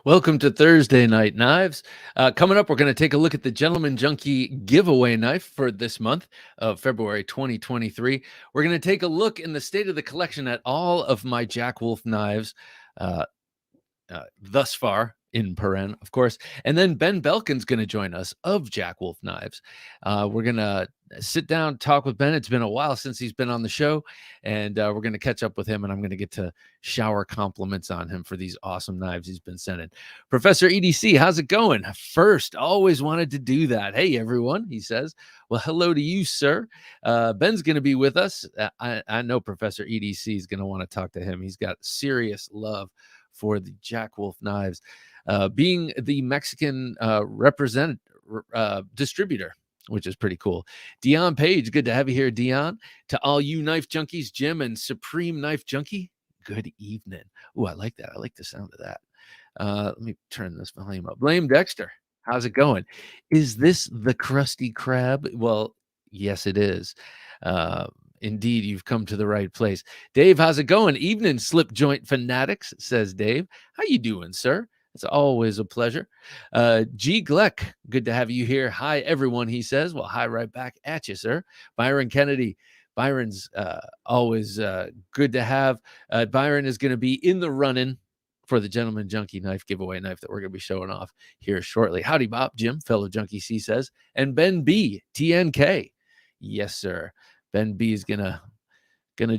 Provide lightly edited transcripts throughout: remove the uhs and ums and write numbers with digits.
Welcome to Thursday Night Knives. Coming up, we're going to take a look at the Gentleman Junkie giveaway knife for this month of February 2023. We're going to take a look in the state of the collection at all of my Jack Wolf knives uh, thus far, in paren, of course. And then Ben Belkin's going to join us of Jack Wolf Knives. We're going to sit down, talk with Ben. It's been a while since he's been on the show, and we're going to catch up with him, and I'm going to get to shower compliments on him for these awesome knives he's been sending. Professor EDC, how's it going? First, always wanted to do that. Hey, everyone, he says. Well, hello to you, sir. Ben's going to be with us. I know Professor EDC is going to want to talk to him. He's got serious love for the Jack Wolf knives, being the Mexican distributor, which is pretty cool. Dion Page, good to have you here, Dion. To all you knife junkies, Jim and Supreme Knife Junkie, good evening. Oh, I like that. I like the sound of that. Let me turn this volume up. Blame Dexter. How's it going? Is this the Krusty Krab? Well, yes, it is. Indeed, you've come to the right place. Dave, how's it going? Evening, Slip Joint Fanatics, says Dave. How you doing, sir? It's always a pleasure. G. Gleck, good to have you here. Hi, everyone, he says. Well, hi right back at you, sir. Byron Kennedy. Byron's always good to have. Byron is going to be in the running for the Gentleman Junkie knife giveaway knife that we're going to be showing off here shortly. Howdy, Bob, Jim, fellow Junkie C says. And Ben B, TNK. Yes, sir. Ben B is gonna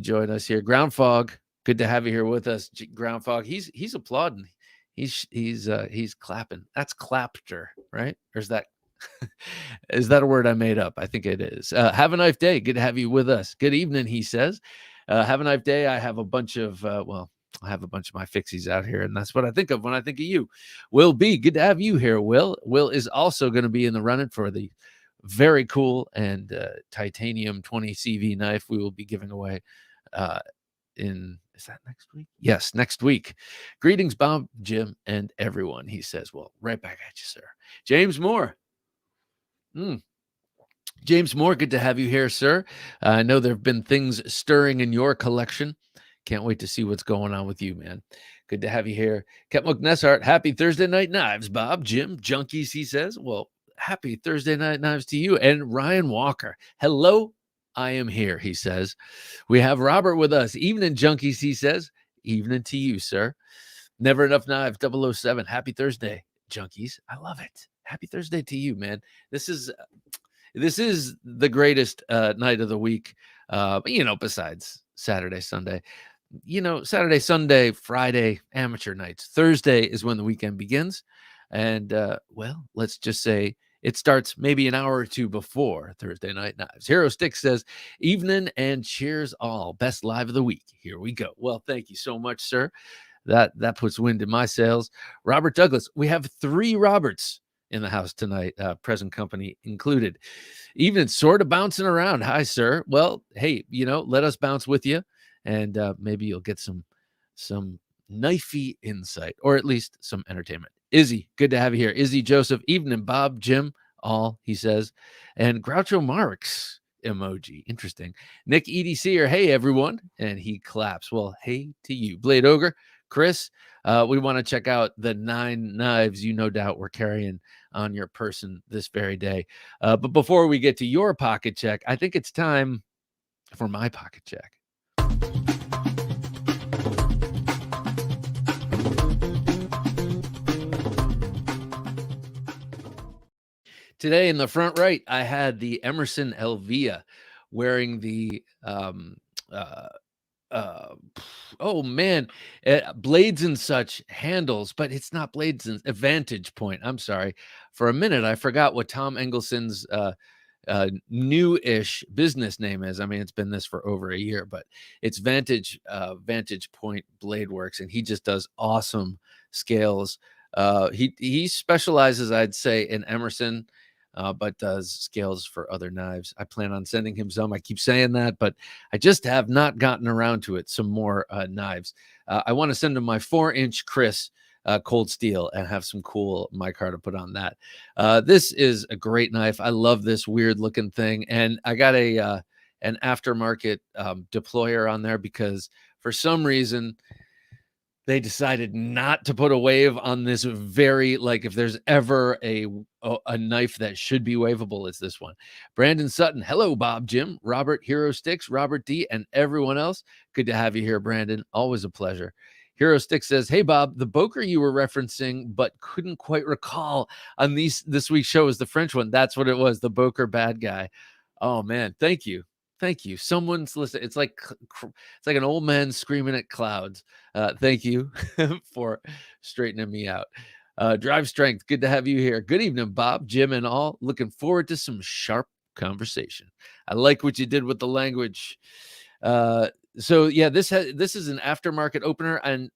join us here. Ground Fog, good to have you here with us. Ground Fog, he's applauding. He's clapping. That's clapter, right? Or is that is that a word I made up? I think it is. Have a nice day. Good to have you with us. Good evening, he says. Have a nice day. I have a bunch of I have a bunch of my fixies out here, and that's what I think of when I think of you. Will B, good to have you here, Will. Will is also going to be in the running for the very cool and titanium 20 CV knife we will be giving away is that next week? Yes, next week. Greetings, Bob, Jim, and everyone, he says. Well, right back at you, sir. James Moore. James Moore, good to have you here, sir. I know there have been things stirring in your collection. Can't wait to see what's going on with you, man. Good to have you here. Ketmuk Nessart, happy Thursday Night Knives, Bob, Jim, Junkies, he says. Well, happy Thursday Night Knives to you. And Ryan Walker, hello, I am here, he says. We have Robert with us. Evening, Junkies, he says. Evening to you, sir. Never Enough Knives, 007. Happy Thursday, Junkies. I love it. Happy Thursday to you, man. This is the greatest night of the week, besides Saturday, Sunday. Saturday, Sunday, Friday, amateur nights. Thursday is when the weekend begins. And, let's just say it starts maybe an hour or two before Thursday Night Knives. Hero Stick says, evening and cheers all. Best live of the week. Here we go. Well, thank you so much, sir. That puts wind in my sails. Robert Douglas. We have 3 Roberts in the house tonight, present company included. Even sort of bouncing around. Hi, sir. Well, hey, let us bounce with you, and maybe you'll get some knifey insight, or at least some entertainment. Izzy, good to have you here. Izzy Joseph, evening, Bob, Jim, all, he says. And Groucho Marx emoji. Interesting. Nick EDC, or hey, everyone. And he claps. Well, hey to you. Blade Ogre, Chris, we want to check out the 9 knives you no doubt were carrying on your person this very day. But before we get to your pocket check, I think it's time for my pocket check. Today in the front right, I had the Emerson Elvia wearing the blades and such handles, but it's not blades and a Vantage Point. I'm sorry. For a minute, I forgot what Tom Engelson's new-ish business name is. I mean, it's been this for over a year, but it's Vantage Point Blade Works, and he just does awesome scales. He specializes, I'd say, in Emerson, but does scales for other knives. I plan on sending him some. I keep saying that, but I just have not gotten around to it. Some more knives. I want to send him my 4-inch Chris cold steel and have some cool micar to put on that. This is a great knife. I love this weird looking thing, and I got an aftermarket deployer on there because for some reason they decided not to put a wave on this very, like, if there's ever a knife that should be waveable, it's this one. Brandon Sutton, hello, Bob, Jim, Robert, Hero Sticks, Robert D, and everyone else. Good to have you here, Brandon. Always a pleasure. Hero Stick says, hey, Bob, the Boker you were referencing but couldn't quite recall on this week's show is the French one. That's what it was, the Boker bad guy. Oh, man, thank you. Thank you. Someone's listening. It's like an old man screaming at clouds. Thank you for straightening me out. Drive Strength, good to have you here. Good evening, Bob, Jim, and all. Looking forward to some sharp conversation. I like what you did with the language. So yeah, this is an aftermarket opener, and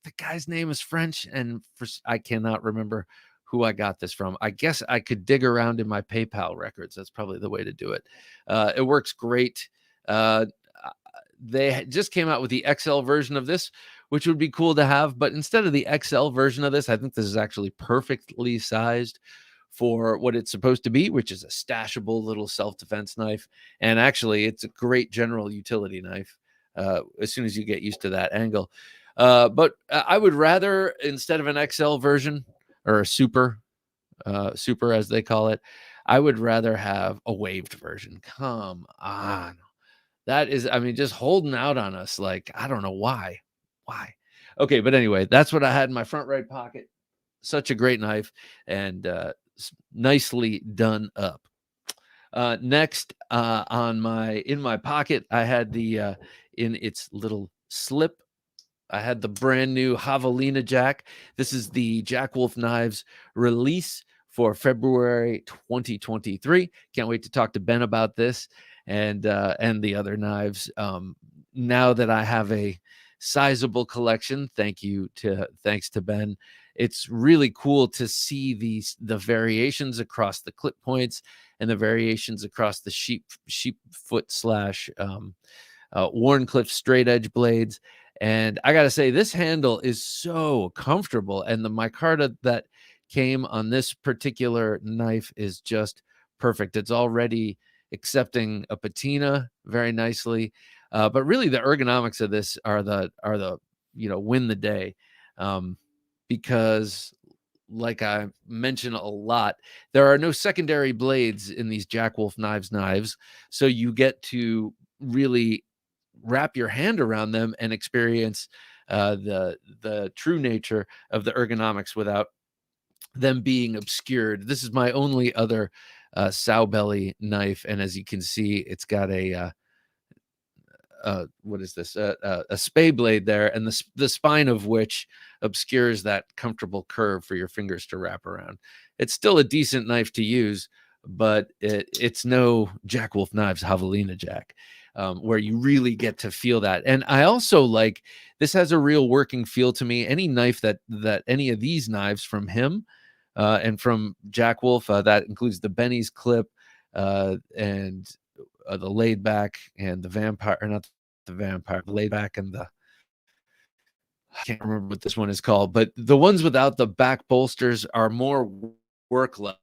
the guy's name is French, and I cannot remember who I got this from. I guess I could dig around in my PayPal records. That's probably the way to do it. It works great. They just came out with the XL version of this, which would be cool to have. But instead of the XL version of this, I think this is actually perfectly sized for what it's supposed to be, which is a stashable little self-defense knife. And actually, it's a great general utility knife as soon as you get used to that angle. But I would rather, instead of an XL version or a super as they call it, I would rather have a waved version. Come on. That is, I mean, just holding out on us. Like, I don't know why. Okay, but anyway, that's what I had in my front right pocket. Such a great knife, and nicely done up. Next, in my pocket, I had the in its little slip, I had the brand new Javelina Jack. This is the Jack Wolf Knives release for February 2023. Can't wait to talk to Ben about this and the other knives. Now that I have a sizable collection, thanks to Ben, it's really cool to see the variations across the clip points and the variations across the sheep foot slash Warncliffe straight edge blades. And I got to say, this handle is so comfortable. And the micarta that came on this particular knife is just perfect. It's already accepting a patina very nicely. But really the ergonomics of this are the win the day. Because like I mentioned a lot, there are no secondary blades in these Jack Wolf knives. So you get to really wrap your hand around them and experience the true nature of the ergonomics without them being obscured. This is my only other sow belly knife, and as you can see, it's got a what is this? A spay blade there, and the spine of which obscures that comfortable curve for your fingers to wrap around. It's still a decent knife to use, but it's no Jack Wolf Knives Javelina Jack, where you really get to feel that. And I also like, this has a real working feel to me. Any knife that any of these knives from him and from Jack Wolf, that includes the Benny's clip and the laid back and the vampire, or not the vampire, the laid back and the, I can't remember what this one is called, but the ones without the back bolsters are more work like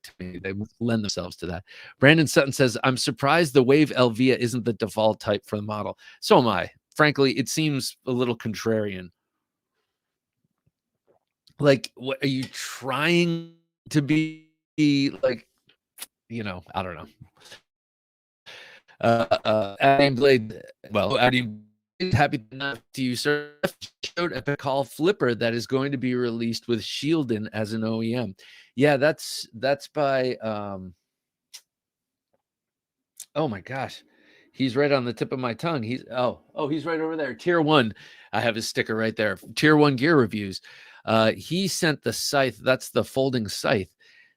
to me. They lend themselves to that. Brandon Sutton says, I'm surprised the Wave Elvia isn't the default type for the model. So am I. Frankly, it seems a little contrarian. Like, what are you trying to be like? I don't know. Adding Blade, well, adding happy to you, sir. Showed a call flipper that is going to be released with Shieldon as an OEM. Yeah, that's by oh my gosh, he's right on the tip of my tongue. He's right over there. Tier 1. I have his sticker right there. Tier 1 Gear Reviews. He sent the scythe. That's the folding scythe.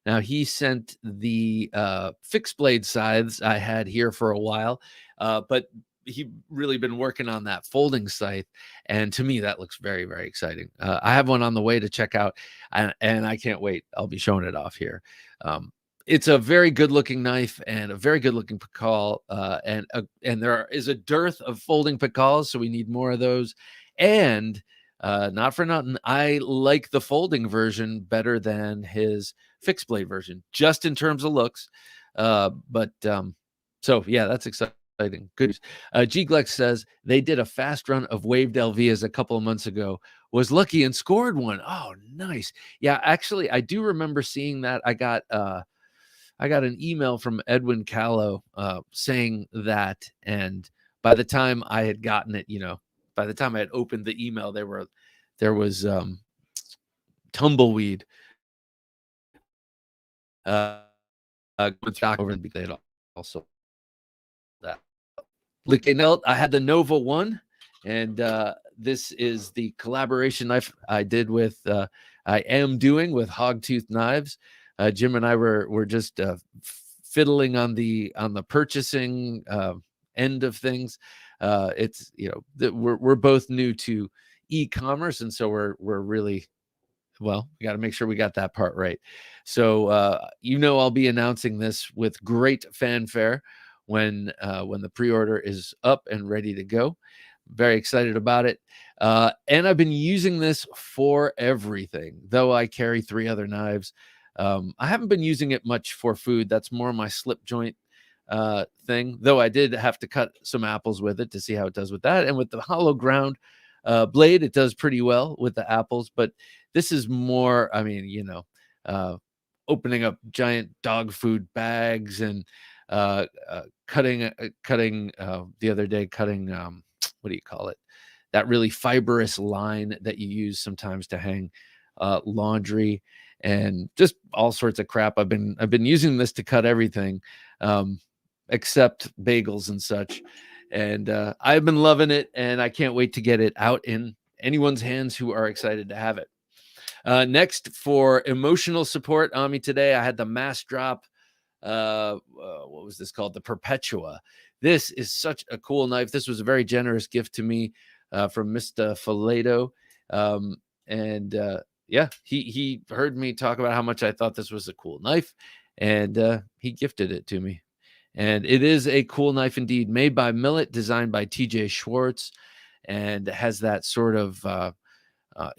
Now, he sent the fixed blade scythes I had here for a while, but he really been working on that folding scythe. And to me, that looks very, very exciting. I have one on the way to check out, and I can't wait. I'll be showing it off here. It's a very good looking knife and a very good looking Pakal. And there is a dearth of folding Pakals, so we need more of those. And not for nothing, I like the folding version better than his fixed blade version, just in terms of looks. So yeah, that's exciting. exciting. Good news. G Glex says they did a fast run of waived LVs a couple of months ago. Was lucky and scored one. Oh, nice. Yeah, actually, I do remember seeing that. I got an email from Edwin Callow saying that, and by the time I had gotten it, by the time I had opened the email, there was tumbleweed going back over the big also that. Lick I had the Nova one, and this is the collaboration I did with I am doing with Hogtooth Knives. Jim and I were just fiddling on the purchasing end of things. It's we're both new to e-commerce, and so we're really well, we got to make sure we got that part right. So I'll be announcing this with great fanfare when the pre-order is up and ready to go. Very excited about it. And I've been using this for everything, though I carry 3 other knives. I haven't been using it much for food. That's more my slip joint thing, though I did have to cut some apples with it to see how it does with that. And with the hollow ground blade, it does pretty well with the apples, but this is more, opening up giant dog food bags and cutting the other day, what do you call it? That really fibrous line that you use sometimes to hang laundry and just all sorts of crap. I've been using this to cut everything except bagels and such. And I've been loving it, and I can't wait to get it out in anyone's hands who are excited to have it. Next, for emotional support on me today, I had the Mass Drop. What was this called? The Perpetua. This is such a cool knife. This was a very generous gift to me from Mr. Fileto. He heard me talk about how much I thought this was a cool knife, and he gifted it to me. And it is a cool knife indeed, made by Millet, designed by TJ Schwartz, and has that sort of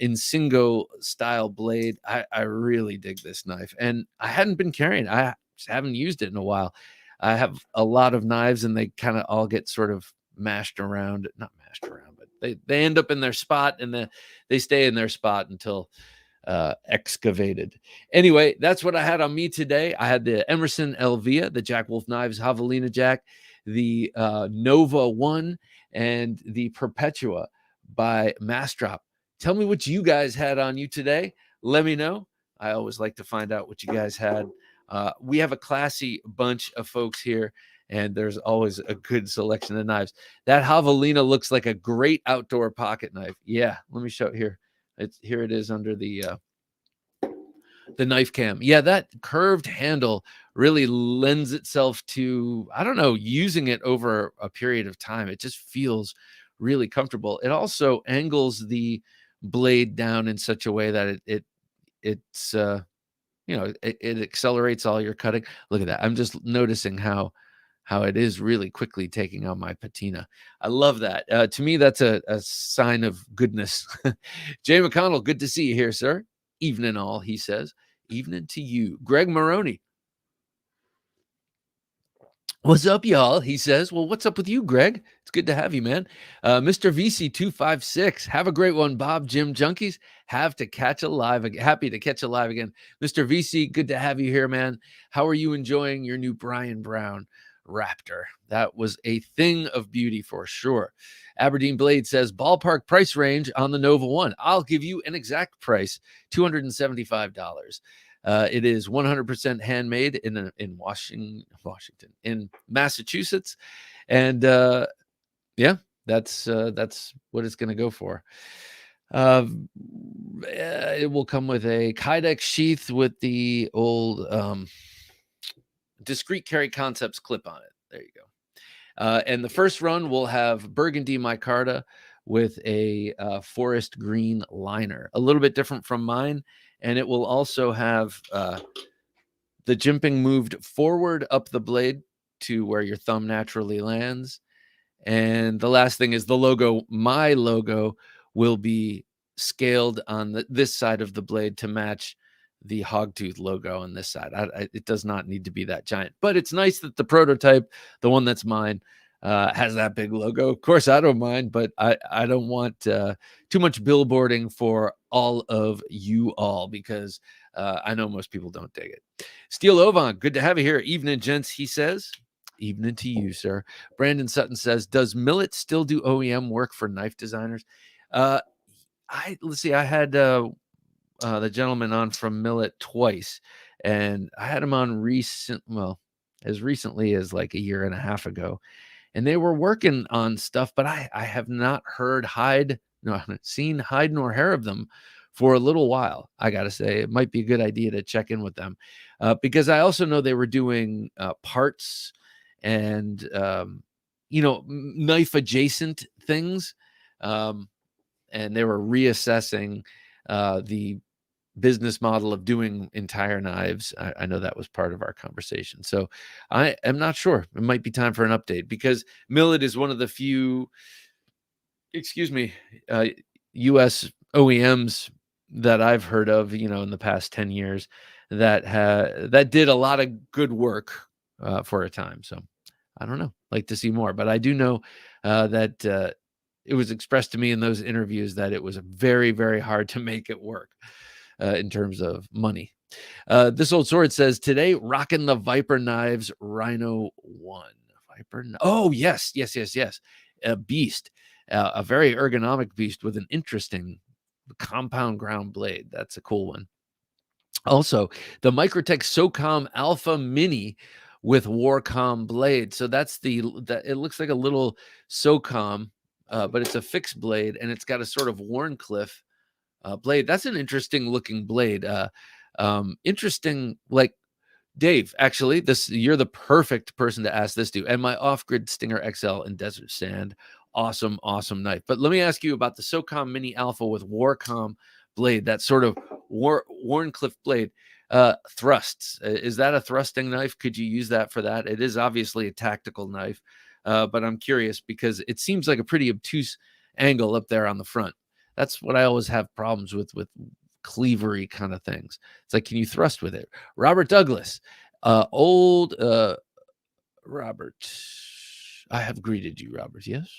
Insingo style blade. I really dig this knife, and I hadn't been carrying. I just haven't used it in a while. I have a lot of knives, and they kind of all get sort of not mashed around, but they end up in their spot, and they stay in their spot until excavated. Anyway, that's what I had on me today. I had the Emerson Elvia, the Jack Wolf Knives Javelina Jack, the Nova 1, and the Perpetua by Mastrop. Tell me what you guys had on you today. Let me know. I always like to find out what you guys had. We have a classy bunch of folks here, and there's always a good selection of knives. That Javelina looks like a great outdoor pocket knife. Yeah, let me show it here. Here it is under the knife cam. Yeah, that curved handle really lends itself to, I don't know, using it over a period of time. It just feels really comfortable. It also angles the blade down in such a way that it accelerates all your cutting. Look at that. I'm just noticing how it is really quickly taking on my patina. I love that. To me, that's a sign of goodness. Jay McConnell, good to see you here, sir. Evening all, he says. Evening to you. Greg Maroney. What's up, y'all? He says. Well, what's up with you, Greg? It's good to have you, man. Mr. VC256. Have a great one, Bob, Jim, Junkies. Happy to catch a live again. Mr. VC, good to have you here, man. How are you enjoying your new Brian Brown Raptor? That was a thing of beauty for sure. Aberdeen Blade says, ballpark price range on the Nova 1. I'll give you an exact price, $275. It is 100% handmade in Washington, in Massachusetts, and that's what it's going to go for. It will come with a Kydex sheath with the old discrete carry concepts clip on it. There you go. And the first run will have burgundy micarta with a forest green liner, a little bit different from mine. And it will also have the jimping moved forward up the blade to where your thumb naturally lands. And the last thing is the logo. My logo will be scaled on this side of the blade to match the Hogtooth logo on this side. It does not need to be that giant, but it's nice that the prototype, the one that's mine, has that big logo. Of course, I don't mind, but I don't want too much billboarding for all of you all, because I know most people don't dig it. Steel Ovan, good to have you here. Evening, gents, he says. Evening to you, sir. Brandon Sutton says, does Millet still do OEM work for knife designers? Let's see, I had the gentleman on from Millet twice, and I had him on as recently as like a year and a half ago, and they were working on stuff, but I have not seen hide nor hair of them for a little while. I gotta say, it might be a good idea to check in with them, because I also know they were doing parts and knife adjacent things, and they were reassessing the business model of doing entire knives. I know that was part of our conversation. So I am not sure. It might be time for an update, because Millet is one of the few, US OEMs that I've heard of, in the past 10 years that did a lot of good work for a time. So I don't know, like to see more, but I do know that it was expressed to me in those interviews that it was very, very hard to make it work in terms of money. This old sword says, today rocking the Viper knives Rhino 1. Oh, yes. A beast, a very ergonomic beast with an interesting compound ground blade. That's a cool one. Also, the Microtech SOCOM Alpha Mini with Warcom blade. So that's it looks like a little SOCOM, but it's a fixed blade, and it's got a sort of Wharncliffe blade. That's an interesting looking blade. Interesting, like Dave, actually, you're the perfect person to ask this to. And my off-grid Stinger XL in Desert Sand. Awesome, awesome knife. But let me ask you about the SOCOM Mini Alpha with Warcom blade, that sort of Wharncliffe blade. Thrusts. Is that a thrusting knife? Could you use that for that? It is obviously a tactical knife, but I'm curious because it seems like a pretty obtuse angle up there on the front. That's what I always have problems with cleavery kind of things. It's like, can you thrust with it? Robert Douglas, old Robert. I have greeted you, Robert. Yes.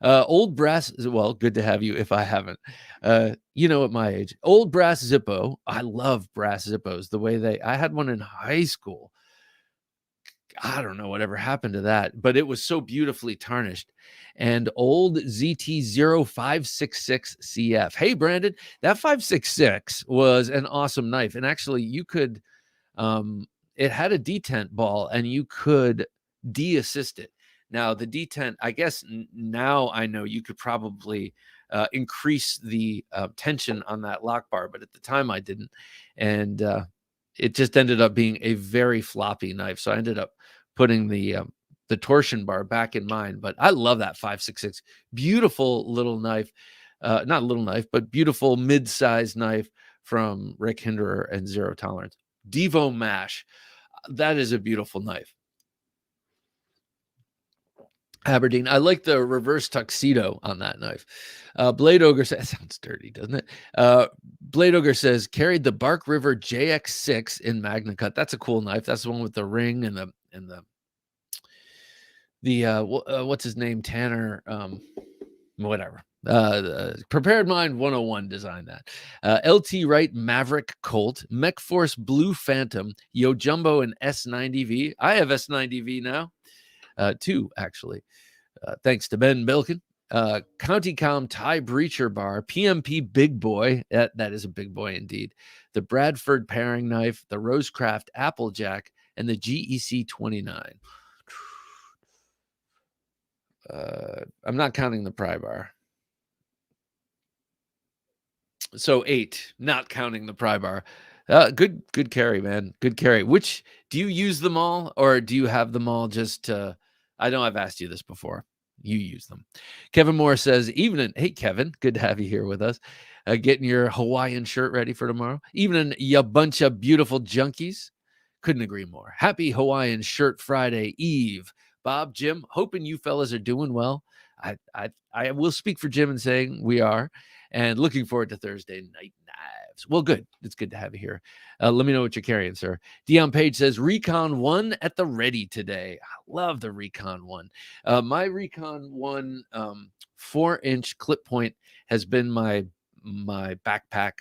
Old brass. Well, good to have you. If I haven't, at my age, old brass Zippo. I love brass Zippos. The way I had one in high school. I don't know whatever happened to that, but it was so beautifully tarnished. And old ZT0566CF. Hey, Brandon, that 566 was an awesome knife. And actually, you could, it had a detent ball, and you could de-assist it. Now, the detent, I guess now I know you could probably increase the tension on that lock bar, but at the time I didn't. And it just ended up being a very floppy knife. So I ended up putting the torsion bar back in mine. But I love that 566. Beautiful little knife. Not little knife, but beautiful mid-sized knife from Rick Hinderer and Zero Tolerance. Devo Mash. That is a beautiful knife. Aberdeen. I like the reverse tuxedo on that knife. Blade Ogre says, that sounds dirty, doesn't it? Blade Ogre says, carried the Bark River JX6 in Magna Cut. That's a cool knife. That's the one with the ring and what's his name? Tanner, whatever. Prepared Mind 101 designed that. LT Wright Maverick Colt, Mech Force Blue Phantom, Yo Jumbo and S90V. I have S90V now. Two, actually. Thanks to Ben Belkin. County Com Tie Breacher Bar, PMP Big Boy. That is a big boy indeed. The Bradford Paring Knife, the Rosecraft Applejack, and the GEC 29. I'm not counting the pry bar. So 8, not counting the pry bar. Good carry, man. Good carry. Which, do you use them all, or do you have them all just I know I've asked you this before. You use them. Kevin Moore says, evening. Hey, Kevin, good to have you here with us. Getting your Hawaiian shirt ready for tomorrow. Evening, you bunch of beautiful junkies. Couldn't agree more. Happy Hawaiian Shirt Friday Eve. Bob, Jim, hoping you fellas are doing well. I will speak for Jim in saying we are, and looking forward to Thursday Night knives. Well, good. It's good to have you here. Let me know what you're carrying, sir. Dion Page says Recon 1 at the ready today. I love the Recon 1. My Recon 1 4-inch clip point has been my backpack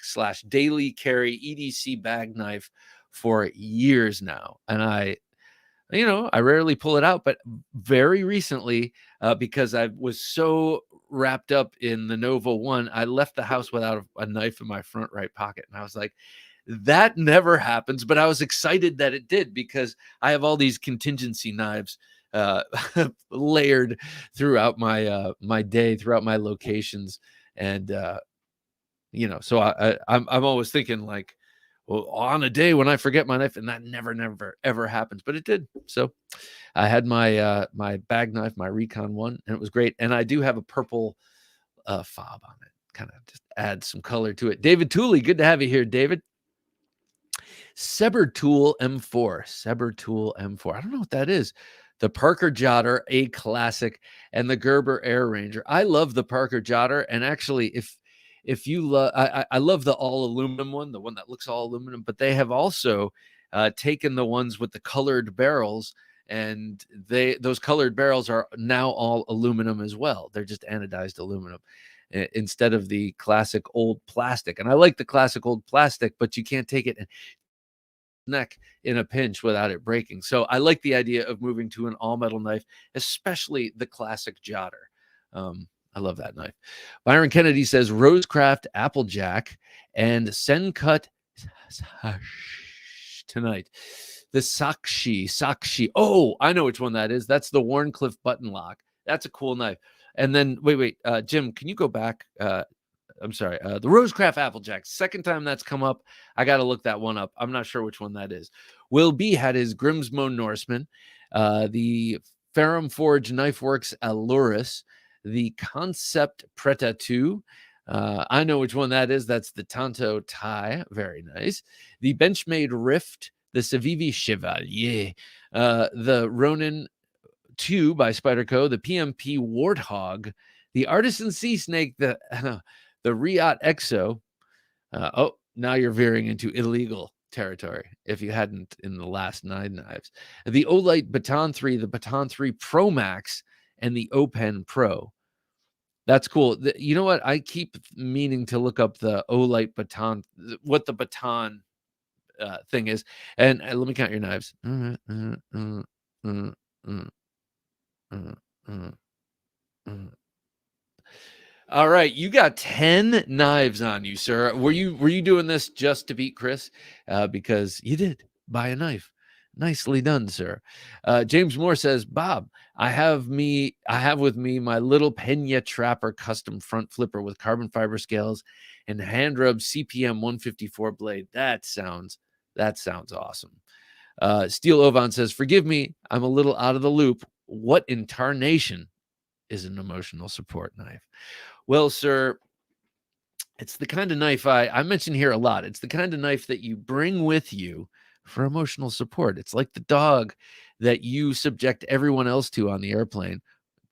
/ daily carry EDC bag knife for years now. And I rarely pull it out, but very recently, because I was so wrapped up in the Nova 1, I left the house without a knife in my front right pocket. And I was like, that never happens. But I was excited that it did, because I have all these contingency knives layered throughout my day, throughout my locations. And, so I'm always thinking, like, well, on a day when I forget my knife, and that never, ever happens, but it did. So I had my my bag knife, my Recon 1, and it was great. And I do have a purple fob on it, kind of just adds some color to it. David Tooley, good to have you here, David. Saber Tool M4. I don't know what that is. The Parker Jotter, a classic, and the Gerber Air Ranger. I love the Parker Jotter, and actually, if you love, I love the all aluminum one, the one that looks all aluminum, but they have also taken the ones with the colored barrels, and those colored barrels are now all aluminum as well. They're just anodized aluminum instead of the classic old plastic. And I like the classic old plastic, but you can't take it and neck in a pinch without it breaking. So I like the idea of moving to an all metal knife, especially the classic Jotter. I love that knife. Byron Kennedy says Rosecraft Applejack and Sencut tonight. The Sakshi. Oh, I know which one that is. That's the Warncliffe button lock. That's a cool knife. And then wait, Jim, can you go back? I'm sorry. The Rosecraft Applejack. Second time that's come up. I got to look that one up. I'm not sure which one that is. Will B had his Grimsmo Norseman, the Ferrum Forge Knife Works Aluris, the Concept Preta 2. I know which one that is. That's the Tanto Tie. Very nice. The Benchmade Rift, the Civivi Chevalier, the Ronin 2 by Spyderco, the PMP Warthog, the Artisan Sea Snake, the Riot Exo. Now you're veering into illegal territory if you hadn't in the last 9 knives. The Olight Baton 3, the Baton 3 Pro Max, and the Open Pro. That's cool. You know what? I keep meaning to look up the Olight Baton, what the baton thing is. And let me count your knives. All right, you got 10 knives on you, sir. Were you doing this just to beat Chris? Because you did buy a knife. Nicely done, sir. James Moore says, Bob, I have with me my little Pena Trapper custom front flipper with carbon fiber scales and hand rubbed CPM 154 blade. That sounds awesome. Steel Ovan says, forgive me, I'm a little out of the loop. What in tarnation is an emotional support knife? Well, sir, it's the kind of knife I mention here a lot. It's the kind of knife that you bring with you for emotional support. It's like the dog that you subject everyone else to on the airplane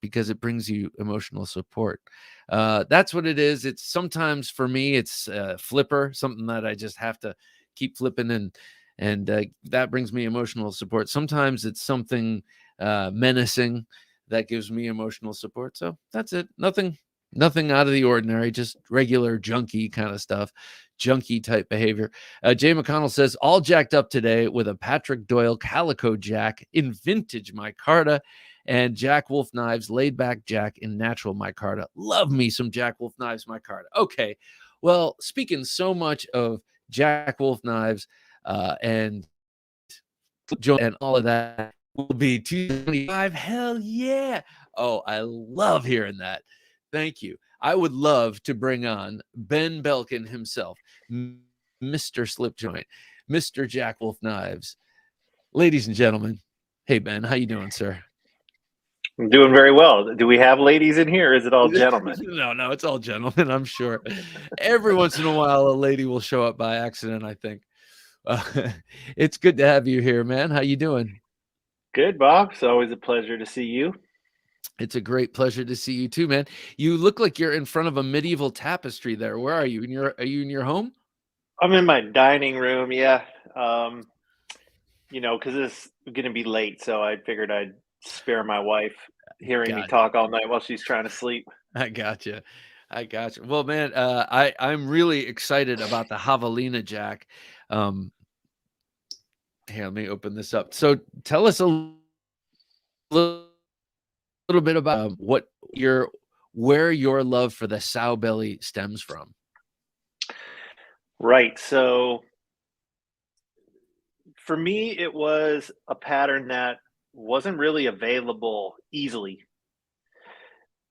because it brings you emotional support. That's what it is. It's sometimes for me, it's a flipper, something that I just have to keep flipping, and that brings me emotional support. Sometimes it's something menacing that gives me emotional support. So that's it. Nothing out of the ordinary, just regular junkie kind of stuff, junkie type behavior. Jay McConnell says, all jacked up today with a Patrick Doyle Calico Jack in vintage micarta and Jack Wolf knives, laid back Jack in natural micarta. Love me some Jack Wolf knives micarta. Okay, well, speaking so much of Jack Wolf knives and all of that will be 275. Hell yeah. Oh, I love hearing that. Thank you. I would love to bring on Ben Belkin himself, Mr. Slip Joint, Mr. Jack Wolf Knives. Ladies and gentlemen, hey, Ben, how you doing, sir? I'm doing very well. Do we have ladies in here, or is it all gentlemen? No, it's all gentlemen, I'm sure. Every once in a while, a lady will show up by accident, I think. It's good to have you here, man. How you doing? Good, Bob. It's always a pleasure to see you. It's a great pleasure to see you too, man. You look like you're in front of a medieval tapestry there. Where are you? Are you in your home? I'm in my dining room. Yeah. Because it's going to be late, so I figured I'd spare my wife hearing me Gotcha. talk all night while she's trying to sleep. I gotcha. I gotcha. Well, man, I'm really excited about the javelina jack. Um, Here, let me open this up. So, tell us a little bit about where your love for the sow belly stems from. Right. So for me, it was a pattern that wasn't really available easily.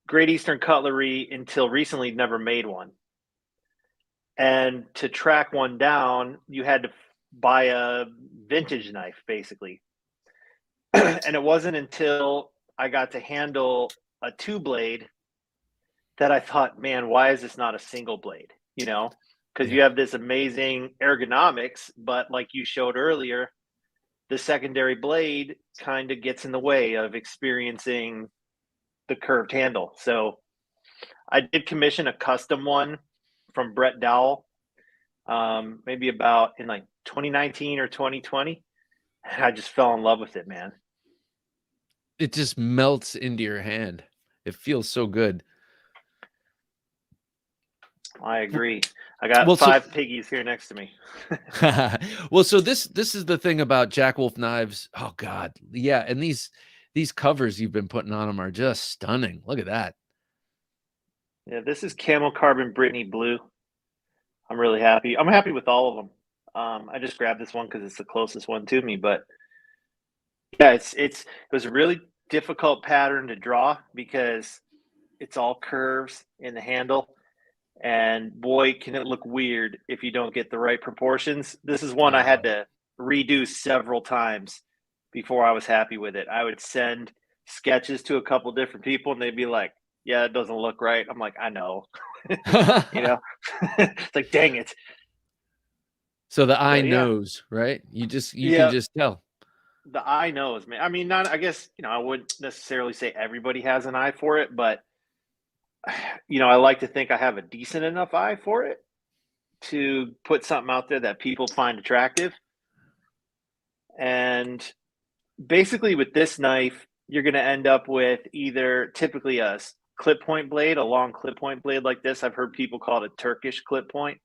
Great Eastern Cutlery, until recently, never made one. And to track one down, you had to buy a vintage knife, basically. And it wasn't until I got to handle a two blade that I thought, man, why is this not a single blade? Because you Yeah. have this amazing ergonomics, but like you showed earlier, the secondary blade kind of gets in the way of experiencing the curved handle. So I did commission a custom one from Brett Dowell, maybe about in like 2019 or 2020. And I just fell in love with it, man. It just melts into your hand. It feels so good. I agree. I got Well, so 5 piggies here next to me. well, so this is the thing about Jack Wolf knives. Oh God, yeah, and these covers you've been putting on them are just stunning. Look at that. Yeah, this is Camel Carbon Brittany Blue. I'm really happy. I'm happy with all of them. I just grabbed this one because it's the closest one to me. But yeah, it was a really difficult pattern to draw because it's all curves in the handle, and boy, can it look weird if you don't get the right proportions. This is one I had Oh. to redo several times before I was happy with it. I would send sketches to a couple different people, and they'd be like, "Yeah, it doesn't look right." I'm like, "I know," you know. It's like, dang it. So the eye But yeah, knows, right? You can yeah, just tell. the eye knows, man. I mean, not. I guess I wouldn't necessarily say everybody has an eye for it, but I like to think I have a decent enough eye for it to put something out there that people find attractive. And basically, with this knife, you're going to end up with either typically a clip point blade, a long clip point blade like this. I've heard people call it a Turkish clip point,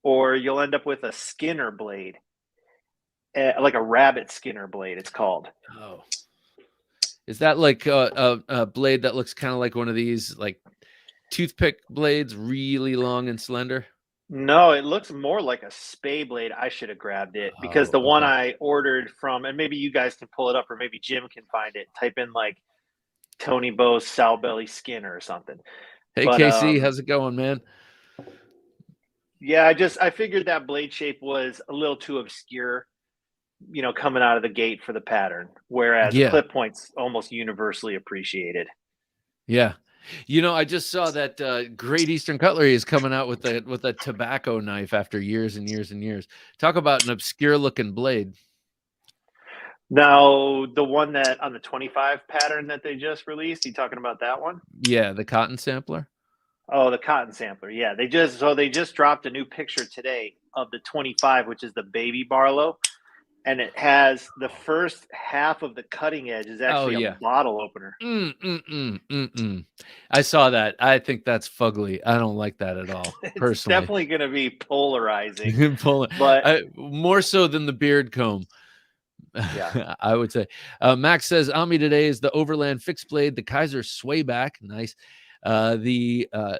or you'll end up with a Skinner blade, like a rabbit Skinner blade, it's called. Oh. Is that like a blade that looks kind of like one of these like toothpick blades, really long and slender? No, it looks more like a spay blade. I should have grabbed it because Oh, the one okay. I ordered from, and maybe you guys can pull it up, or maybe Jim can find it. Type in like Tony Bow's sow belly Skinner or something. Hey, But KC, how's it going, man? yeah, I figured that blade shape was a little too obscure, coming out of the gate for the pattern, whereas Yeah, clip points almost universally appreciated. yeah. I just saw that Great Eastern Cutlery is coming out with a tobacco knife after years and years and years. Talk about an obscure looking blade. Now, the one that on the 25 pattern that they just released, you talking about that one? Yeah, the cotton sampler. Oh, the cotton sampler. Yeah, they just dropped a new picture today of the 25, which is the baby Barlow, and it has the first half of the cutting edge is Oh actually a yeah. bottle opener. I saw that. I think that's fugly. I don't like that at all, It's personally. definitely going to be polarizing, but More so than the beard comb. yeah. I would say. Max says Ami today is the Overland fixed blade, the Kaiser swayback, nice. The uh,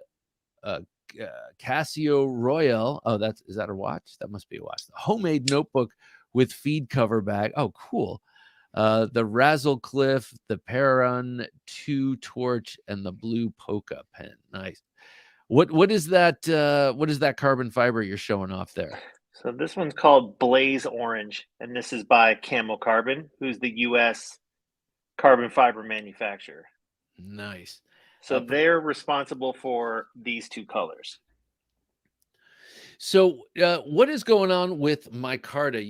Casio Royale. Oh, is that a watch? That must be a watch. The homemade notebook with feed cover bag. Oh, cool. The Razzle Cliff, the Perun 2 torch, and the blue Polka pen. Nice. What is that? What is that carbon fiber you're showing off there? So this one's called Blaze Orange, and this is by Camel Carbon, who's the U.S. carbon fiber manufacturer. Nice. So they're responsible for these two colors. So, what is going on with micarta?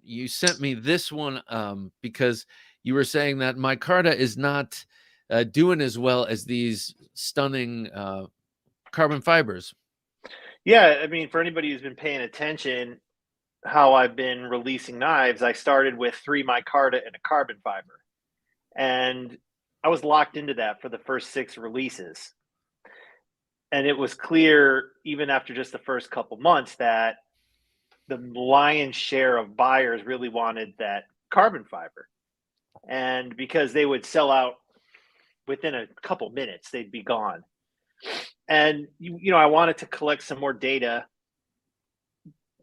You sent me this one because you were saying that micarta is not doing as well as these stunning carbon fibers. Yeah, I mean, for anybody who's been paying attention, how I've been releasing knives, I started with 3 micarta and a carbon fiber, and I was locked into that for the first 6 releases. And it was clear, even after just the first couple months, that the lion's share of buyers really wanted that carbon fiber. And because they would sell out within a couple minutes, they'd be gone. And I wanted to collect some more data,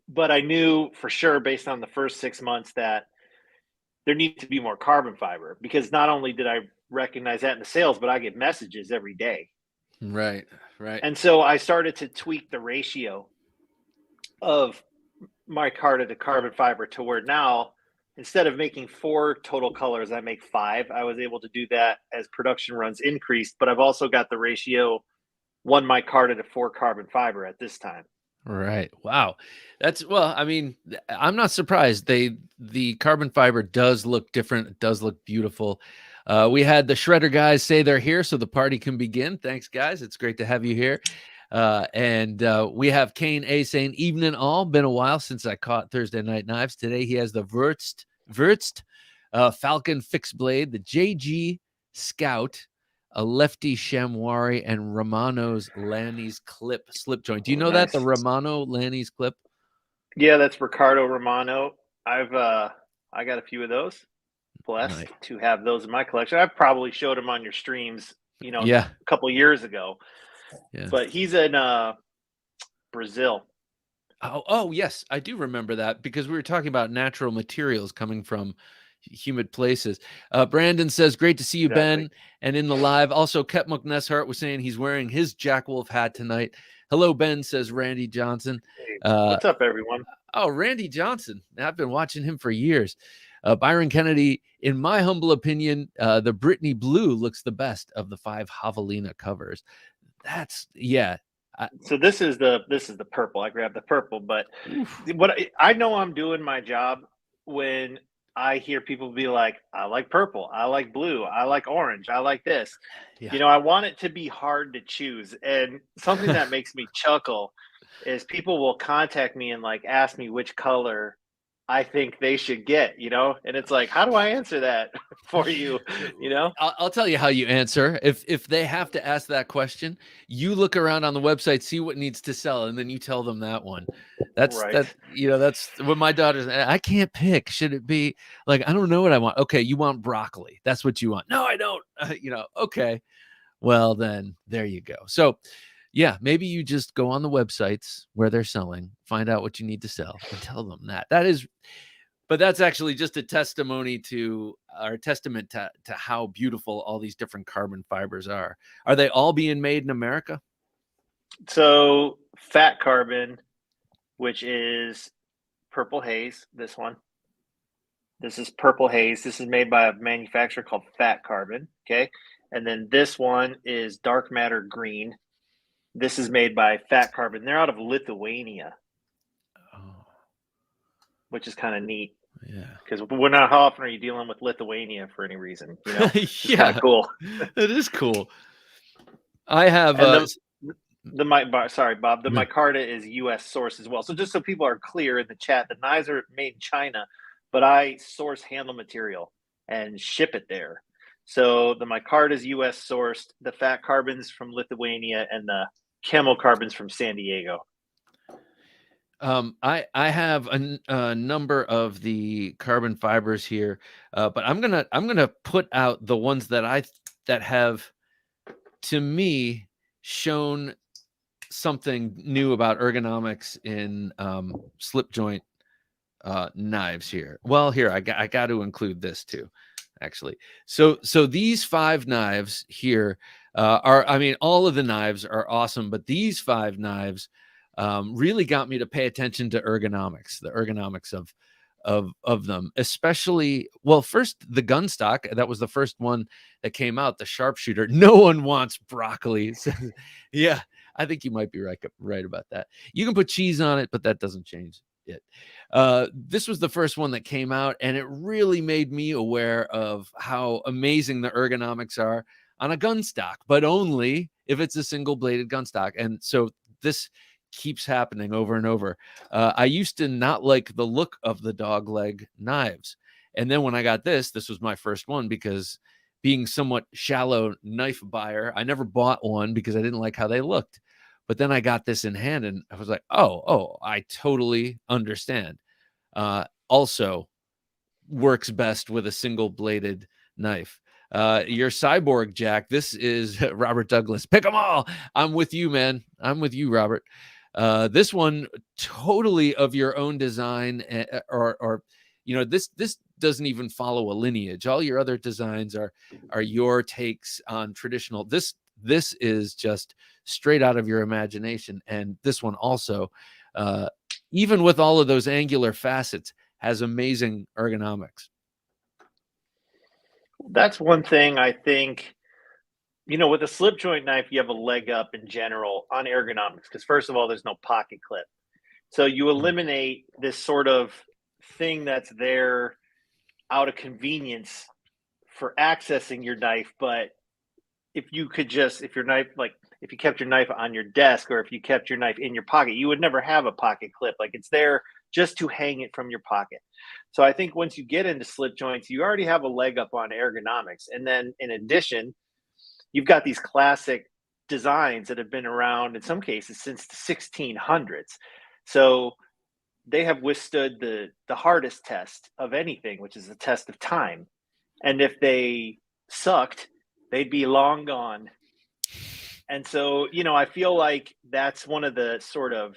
but I knew for sure based on the first 6 months that there needed to be more carbon fiber, because not only did I recognize that in the sales, but I get messages every day. Right. And so I started to tweak the ratio of micarta to carbon fiber to where now, instead of making 4 total colors, I make 5. I was able to do that as production runs increased, but I've also got the ratio 1 micarta to 4 carbon fiber at this time. Right. Wow. I mean, I'm not surprised. The carbon fiber does look different. It does look beautiful. We had the shredder guys say they're here, so the party can begin. Thanks, guys. It's great to have you here. And we have Kane A saying, evening all. Been a while since I caught Thursday Night Knives. Today he has the Wurtzt Falcon fixed blade, the JG Scout, a lefty Shamwari, and Romano's Lanny's clip slip joint. Do you know that, the Romano Lanny's clip? Yeah, that's Ricardo Romano. I got a few of those. Blessed to have those in my collection. I've probably showed them on your streams, a couple years ago. Yeah. But he's in Brazil. Oh, yes, I do remember that, because we were talking about natural materials coming from humid places. Brandon says, great to see you, Ben, and in the live. Also, Ket McNeshart was saying he's wearing his Jack Wolf hat tonight. Hello, Ben, says Randy Johnson. Hey, what's up, everyone? Oh, Randy Johnson. I've been watching him for years. Byron Kennedy, in my humble opinion, the Brittany Blue looks the best of the 5 Javelina covers. So this is the purple. I grabbed the purple, but what I know, I'm doing my job when I hear people be like, I like purple, I like blue, I like orange, I like this. Yeah. I want it to be hard to choose. And something that makes me chuckle is people will contact me and ask me which color I think they should get, and it's like, how do I answer that for you? I'll tell you how you answer. If they have to ask that question, you look around on the website, see what needs to sell, and then you tell them that one. That's right. That's what my daughter's. I can't pick. Should it be I don't know what I want. Okay, you want broccoli. That's what you want. No, I don't. Okay. Well, then there you go. So, yeah, maybe you just go on the websites where they're selling, find out what you need to sell, and tell them that. But that's actually just a testament to how beautiful all these different carbon fibers are. Are they all being made in America? So Fat Carbon, which is Purple Haze, this one. This is Purple Haze. This is made by a manufacturer called Fat Carbon, okay? And then this one is Dark Matter Green. This is made by Fat Carbon. They're out of Lithuania, which is kind of neat. Yeah, because how often are you dealing with Lithuania for any reason? Yeah, cool. It is cool. I have sorry, Bob. The micarta is U.S. source as well. So just so people are clear in the chat, the knives are made in China, but I source handle material and ship it there. So the micarta is U.S. sourced. The Fat Carbon's from Lithuania, and the Camel Carbon's from San Diego. I have a number of the carbon fibers here, but I'm gonna put out the ones that have, to me, shown something new about ergonomics in slip joint knives here. Well, here I got to include this too, actually. So these 5 knives here all of the knives are awesome, but these 5 knives really got me to pay attention to the ergonomics of them, especially, well, first the gun stock. That was the first one that came out, the sharpshooter. No one wants broccoli. So, yeah, I think you might be right about that. You can put cheese on it, but that doesn't change it. This was the first one that came out, and it really made me aware of how amazing the ergonomics are on a gun stock, but only if it's a single bladed gun stock. And so this keeps happening over and over. I used to not like the look of the dog leg knives. And then when I got this was my first one, because being somewhat shallow knife buyer, I never bought one because I didn't like how they looked. But then I got this in hand and I was like, oh, I totally understand. Also works best with a single bladed knife. Your cyborg, Jack. This is Robert Douglas. Pick them all. I'm with you, man. I'm with you, Robert. This one totally of your own design, or this doesn't even follow a lineage. All your other designs are your takes on traditional. This is just straight out of your imagination, and this one also, even with all of those angular facets, has amazing ergonomics. That's one thing I think, with a slip joint knife, you have a leg up in general on ergonomics because, first of all, there's no pocket clip. So you eliminate this sort of thing that's there out of convenience for accessing your knife. But if you kept your knife on your desk, or if you kept your knife in your pocket, you would never have a pocket clip. Like, it's there just to hang it from your pocket. So I think once you get into slip joints, you already have a leg up on ergonomics. And then in addition, you've got these classic designs that have been around in some cases since the 1600s. So they have withstood the hardest test of anything, which is the test of time. And if they sucked, they'd be long gone. And so, I feel like that's one of the sort of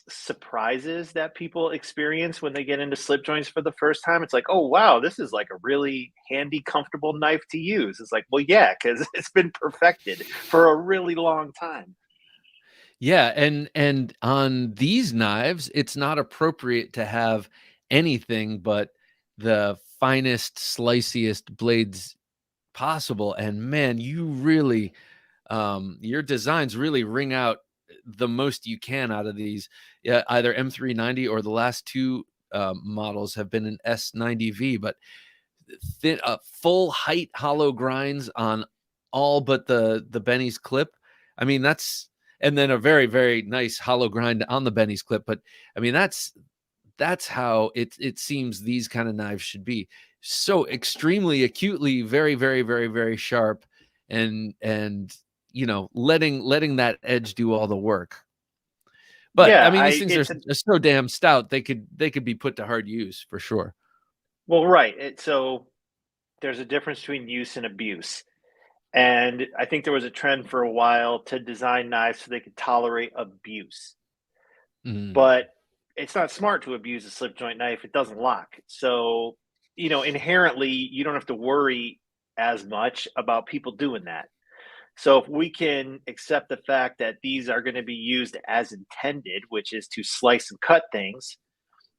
surprises that people experience when they get into slip joints for the first time. It's like, oh, wow, this is like a really handy, comfortable knife to use. It's like, well, yeah, because it's been perfected for a really long time. Yeah, and on these knives, it's not appropriate to have anything but the finest, sliciest blades possible. And man, you really, your designs really ring out the most you can out of these. Yeah, either M390 or the last two models have been an S90V, but thin, full height hollow grinds on all but the Benny's clip. I mean, and then a very, very nice hollow grind on the Benny's clip. But I mean, that's how it seems these kind of knives should be. So extremely acutely, very, very, very, very sharp, and letting that edge do all the work. But I Yeah, mean, these things are so damn stout, they could be put to hard use for sure. well, right. So there's a difference between use and abuse. And I think there was a trend for a while to design knives so they could tolerate abuse. Mm. But it's not smart to abuse a slip joint knife. It doesn't lock. So, inherently, you don't have to worry as much about people doing that. So if we can accept the fact that these are going to be used as intended, which is to slice and cut things,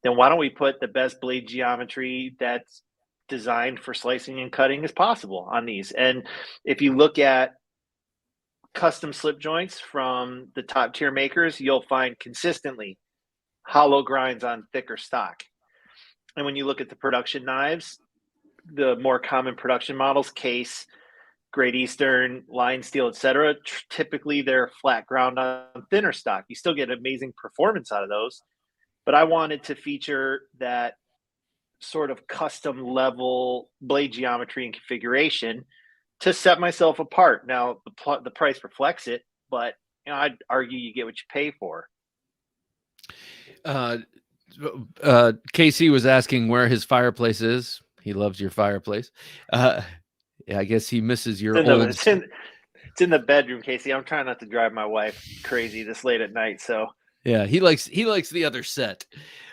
then why don't we put the best blade geometry that's designed for slicing and cutting as possible on these? And if you look at custom slip joints from the top tier makers, you'll find consistently hollow grinds on thicker stock. And when you look at the production knives, the more common production models, Case, Great Eastern, Line Steel, etc., typically they're flat ground on thinner stock. You still get amazing performance out of those. But I wanted to feature that sort of custom level blade geometry and configuration to set myself apart. Now, the price reflects it, but I'd argue you get what you pay for. Casey was asking where his fireplace is. He loves your fireplace. Yeah, I guess he misses your old. It's in the bedroom, Casey. I'm trying not to drive my wife crazy this late at night. So yeah, he likes the other set.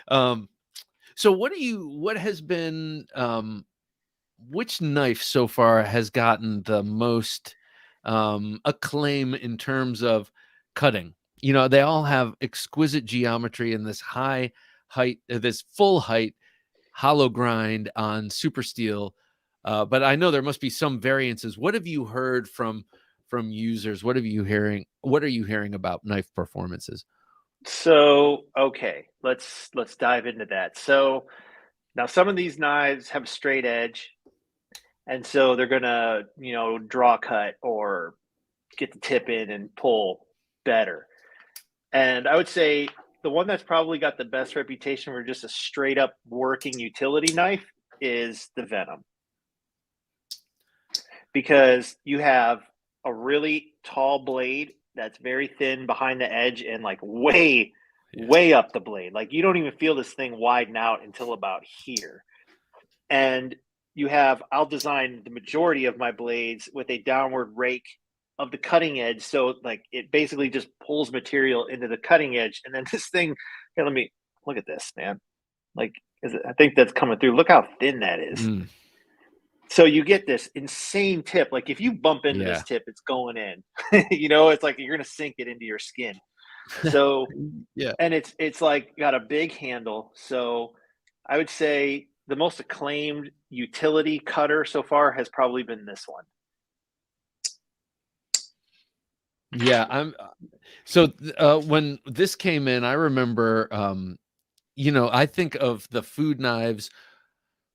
So what has been which knife so far has gotten the most acclaim in terms of cutting? They all have exquisite geometry in this high height, this full height hollow grind on super steel. But I know there must be some variances. What have you heard from users? What are you hearing about knife performances? So, okay, let's dive into that. So now some of these knives have a straight edge, and so they're gonna, draw cut or get the tip in and pull better. And I would say the one that's probably got the best reputation for just a straight up working utility knife is the Venom, because you have a really tall blade that's very thin behind the edge and like way up the blade. Like you don't even feel this thing widen out until about here. And I'll design the majority of my blades with a downward rake of the cutting edge. So like it basically just pulls material into the cutting edge. And then this thing, here, let me look at this, man. Like, I think that's coming through. Look how thin that is. Mm. So you get this insane tip. Like if you bump into this tip, it's going in. It's like you're gonna sink it into your skin. So yeah. And it's like got a big handle. So I would say the most acclaimed utility cutter so far has probably been this one. Yeah, when this came in, I remember, I think of the food knives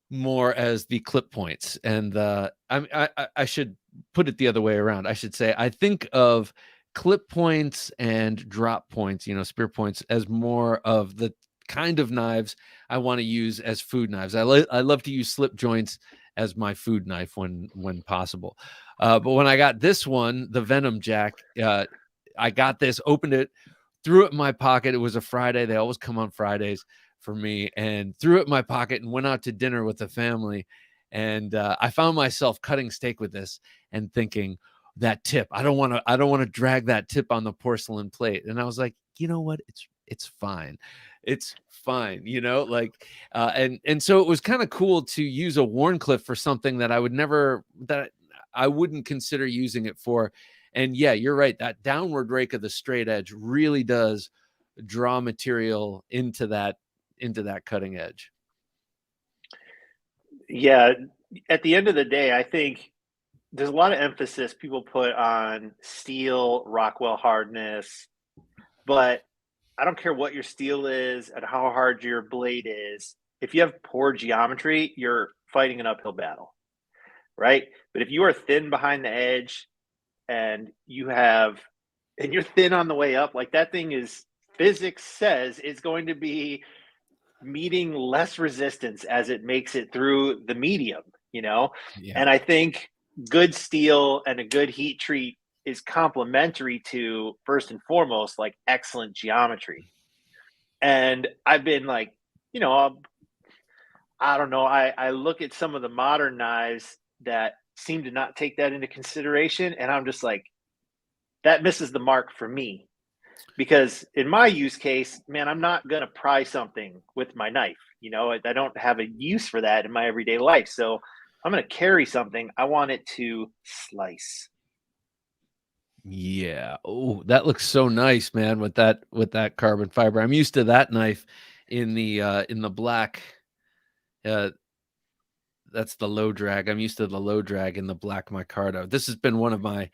more as the clip points, and I should put it the other way around. I should say I think of clip points and drop points, spear points, as more of the kind of knives I want to use as food knives. I love to use slip joints as my food knife when possible. But when I got this one, the Venom Jack, I got this, opened it, threw it in my pocket. It was a Friday. They always come on Fridays for me, and threw it in my pocket and went out to dinner with the family. And I found myself cutting steak with this and thinking, that tip, I don't want to drag that tip on the porcelain plate. And I was like, you know what? It's fine. It's fine, and so it was kind of cool to use a Warncliffe for something that I wouldn't consider using it for. And yeah, you're right. That downward rake of the straight edge really does draw material into that cutting edge. Yeah. At the end of the day, I think there's a lot of emphasis people put on steel, Rockwell hardness, but I don't care what your steel is and how hard your blade is. If you have poor geometry, you're fighting an uphill battle, right? But if you are thin behind the edge and you're thin on the way up, like that thing is, physics says it's going to be meeting less resistance as it makes it through the medium, Yeah. And I think good steel and a good heat treat is complementary to, first and foremost, like excellent geometry. And I've been like, I don't know. I look at some of the modern knives that seem to not take that into consideration, and I'm just like, that misses the mark for me. Because in my use case, man, I'm not going to pry something with my knife. I don't have a use for that in my everyday life. So I'm going to carry something. I want it to slice. Yeah. Oh, that looks so nice, man, with that carbon fiber. I'm used to that knife in the black. That's the low drag. I'm used to the low drag in the black micarta. This has been one of my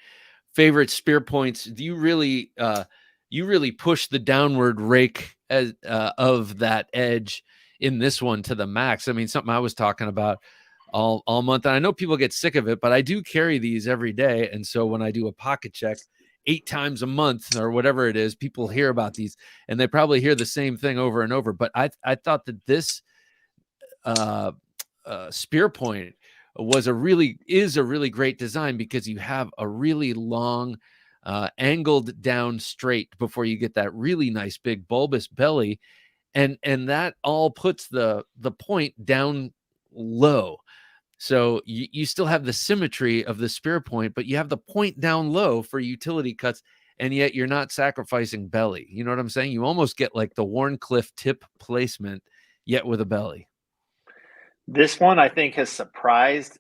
favorite spear points. Do you really push the downward rake of that edge in this one to the max? I mean, something I was talking about all month. And I know people get sick of it, but I do carry these every day. And so when I do a pocket check 8 times a month or whatever it is, people hear about these and they probably hear the same thing over and over. But I thought that this spear point is a really great design, because you have a really long angled down straight before you get that really nice big bulbous belly, and that all puts the point down low. So you still have the symmetry of the spear point, but you have the point down low for utility cuts, and yet you're not sacrificing belly. You know what I'm saying? You almost get like the Warncliffe tip placement, yet with a belly. This one, I think, has surprised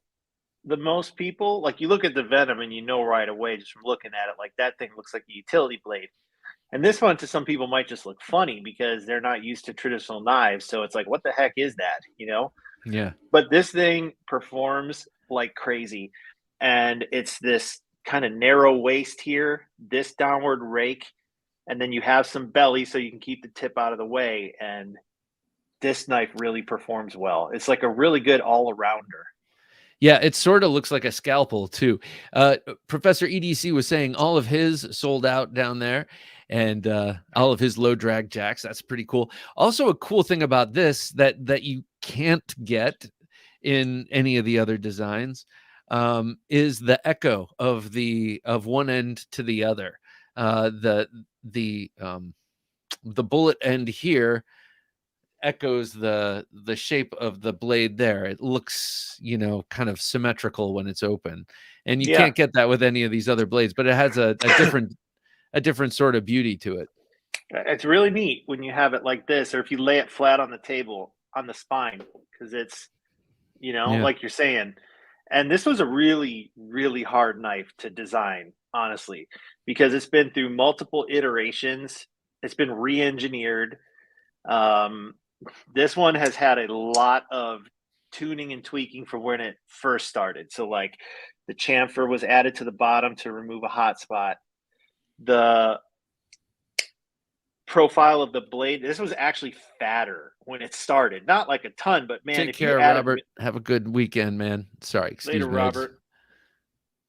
the most people. Like, you look at the Venom and right away just from looking at it, like that thing looks like a utility blade. And this one to some people might just look funny because they're not used to traditional knives. So it's like, what the heck is that? Yeah. But this thing performs like crazy. And it's this kind of narrow waist here, this downward rake, and then you have some belly so you can keep the tip out of the way. And this knife really performs well. It's like a really good all-arounder. Yeah, it sort of looks like a scalpel too. Professor EDC was saying all of his sold out down there, and all of his low drag jacks. That's pretty cool. Also, a cool thing about this that you can't get in any of the other designs is the echo of one end to the other. The bullet end here echoes the shape of the blade there. It looks, kind of symmetrical when it's open, and you Yeah, can't get that with any of these other blades. But it has a different sort of beauty to it. it's really neat when you have it like this, or if you lay it flat on the table on the spine, because it's, Yeah. like you're saying. And this was a really, really hard knife to design, honestly, because it's been through multiple iterations. It's been re-engineered. Um, this one has had a lot of tuning and tweaking from when it first started. So, like, the chamfer was added to the bottom to remove a hot spot. The profile of the blade, this was actually fatter when it started, not like a ton, but man, Take if you care, added Robert. Have a good weekend, man. Sorry, later, excuse me. Robert.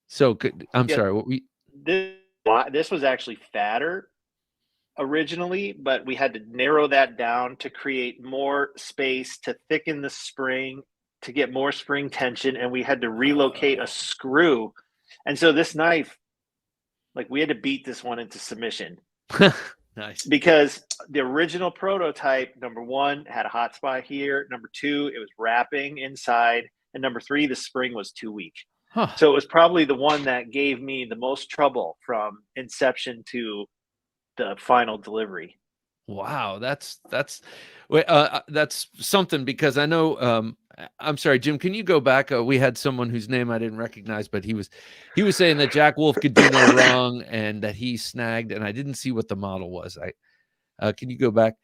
So good. I'm Yeah, sorry. What we? this was actually fatter originally, but we had to narrow that down to create more space to thicken the spring to get more spring tension, and we had to relocate a screw. And so this knife, like, we had to beat this one into submission. Nice. Because the original prototype, number one, had a hot spot here. Number two, it was wrapping inside. And number three, the spring was too weak. Huh. So it was probably the one that gave me the most trouble from inception to the final delivery. Wow, that's something, because I know. I'm sorry, Jim. Can you go back? We had someone whose name I didn't recognize, but he was saying that Jack Wolf could do no wrong, and that he snagged. And I didn't see what the model was. Can you go back?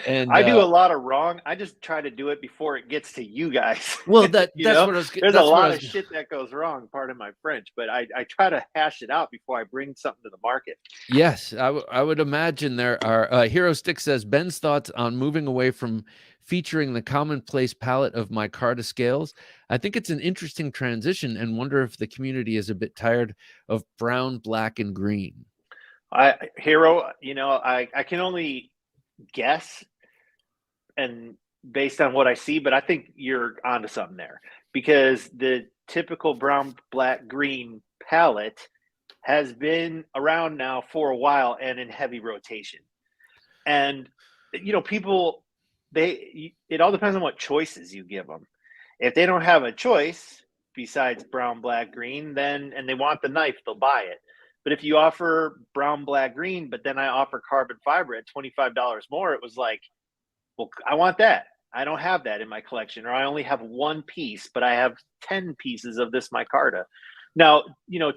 And I do a lot of wrong. I just try to do it before it gets to you guys. Well, that's what I was. There's a lot of shit that goes wrong. Pardon my French, but I try to hash it out before I bring something to the market. Yes, I would imagine there are. Hero Stick says Ben's thoughts on moving away from featuring the commonplace palette of micarta scales. I think it's an interesting transition, and wonder if the community is a bit tired of brown, black, and green. Hero, I can only guess and based on what I see, but I think you're onto something there, because the typical brown, black, green palette has been around now for a while and in heavy rotation. And people, it all depends on what choices you give them. If they don't have a choice besides brown, black, green, then and they want the knife, they'll buy it. But if you offer brown, black, green, but then I offer carbon fiber at $25 more, it was like, well, I want that. I don't have that in my collection, or I only have one piece, but I have 10 pieces of this micarta. Now,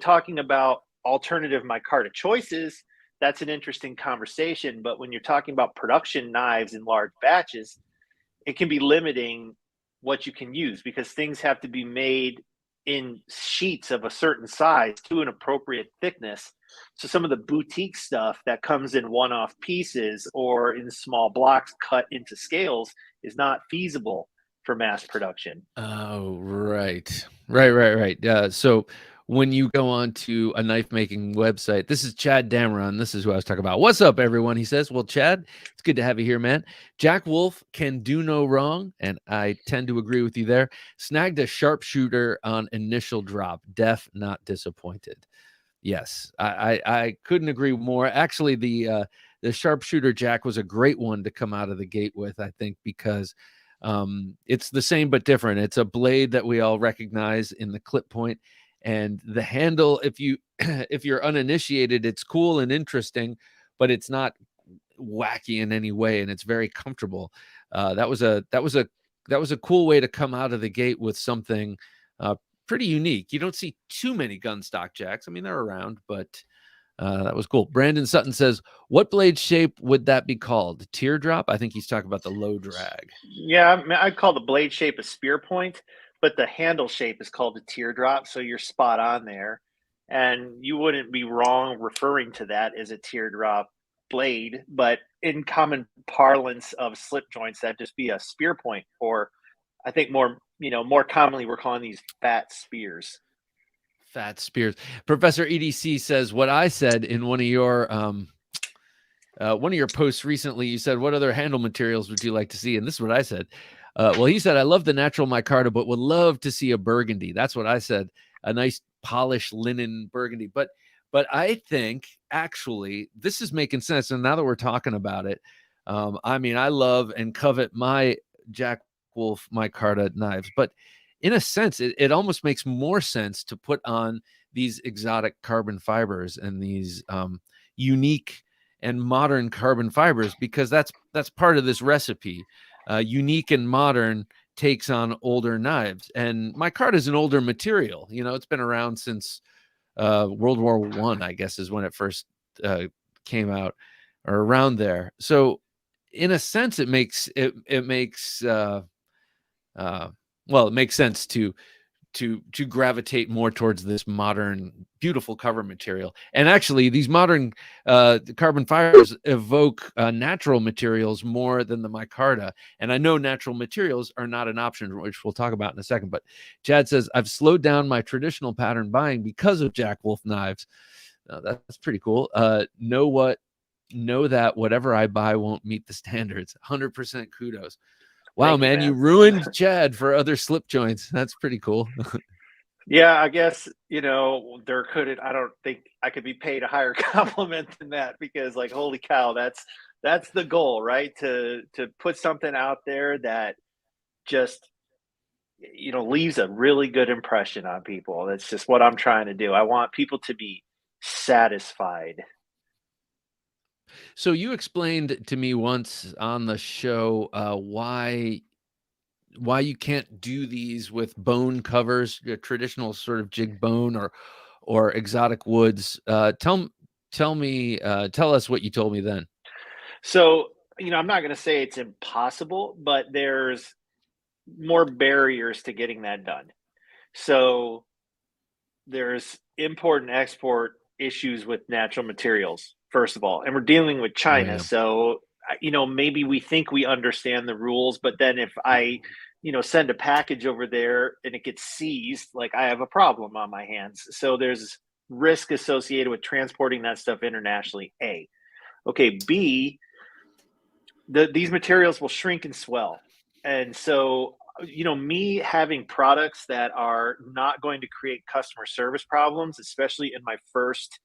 talking about alternative micarta choices, that's an interesting conversation. But when you're talking about production knives in large batches, it can be limiting what you can use, because things have to be made in sheets of a certain size to an appropriate thickness. So some of the boutique stuff that comes in one-off pieces or in small blocks cut into scales is not feasible for mass production. Oh, right. So when you go on to a knife making website, this is Chad Dameron. This is who I was talking about. What's up, everyone? He says, well, Chad, it's good to have you here, man. Jack Wolf can do no wrong, and I tend to agree with you there. Snagged a sharpshooter on initial drop. Def, not disappointed. Yes, I couldn't agree more. Actually, the sharpshooter Jack was a great one to come out of the gate with, I think, because it's the same but different. It's a blade that we all recognize in the clip point, and the handle, if you're uninitiated, it's cool and interesting, but it's not wacky in any way, and it's very comfortable. That was a cool way to come out of the gate with something pretty unique. You don't see too many gun stock Jacks. I mean, they're around, but that was cool. Brandon Sutton says, what blade shape would that be called? Teardrop? I think he's talking about the low drag. Yeah, I'd call the blade shape a spear point, but the handle shape is called a teardrop. So you're spot on there. And you wouldn't be wrong referring to that as a teardrop blade, but in common parlance of slip joints, that'd just be a spear point, or I think more commonly we're calling these fat spears. Fat spears. Professor EDC says what I said in one of your One of your posts recently, you said, "What other handle materials would you like to see?" And this is what I said. Well, he said, "I love the natural micarta, but would love to see a burgundy." That's what I said. A nice polished linen burgundy. But I think actually this is making sense. And now that we're talking about it, I mean, I love and covet my Jack Wolf micarta knives, but in a sense, it almost makes more sense to put on these exotic carbon fibers and these unique and modern carbon fibers, because that's part of this recipe. Unique and modern takes on older knives, and micarta is an older material. You know, it's been around since World War One, I guess, is when it first came out, or around there. So, in a sense, it makes uh, well, it makes sense to gravitate more towards this modern, beautiful cover material. And actually, these modern carbon fibers evoke natural materials more than the micarta. And I know natural materials are not an option, which we'll talk about in a second. But Chad says, "I've slowed down my traditional pattern buying because of Jack Wolf knives." That's pretty cool. Know that whatever I buy won't meet the standards. 100% kudos. Wow, Thank you, man, you man. ruined Chad for other slip joints. That's pretty cool. Yeah, I guess, there couldn't I don't think I could be paid a higher compliment than that because like holy cow, that's the goal, right? To put something out there that just leaves a really good impression on people. That's just what I'm trying to do. I want people to be satisfied. So you explained to me once on the show why you can't do these with bone covers, traditional sort of jig bone or exotic woods. Tell us what you told me then. So, I'm not going to say it's impossible, but there's more barriers to getting that done. So, there's import and export issues with natural materials, first of all, and we're dealing with Oh China. yeah. So, maybe we think we understand the rules, but then if I, send a package over there and it gets seized, like I have a problem on my hands. So, there's risk associated with transporting that stuff internationally. A. Okay. B, these materials will shrink and swell. And so, me having products that are not going to create customer service problems, especially in my first,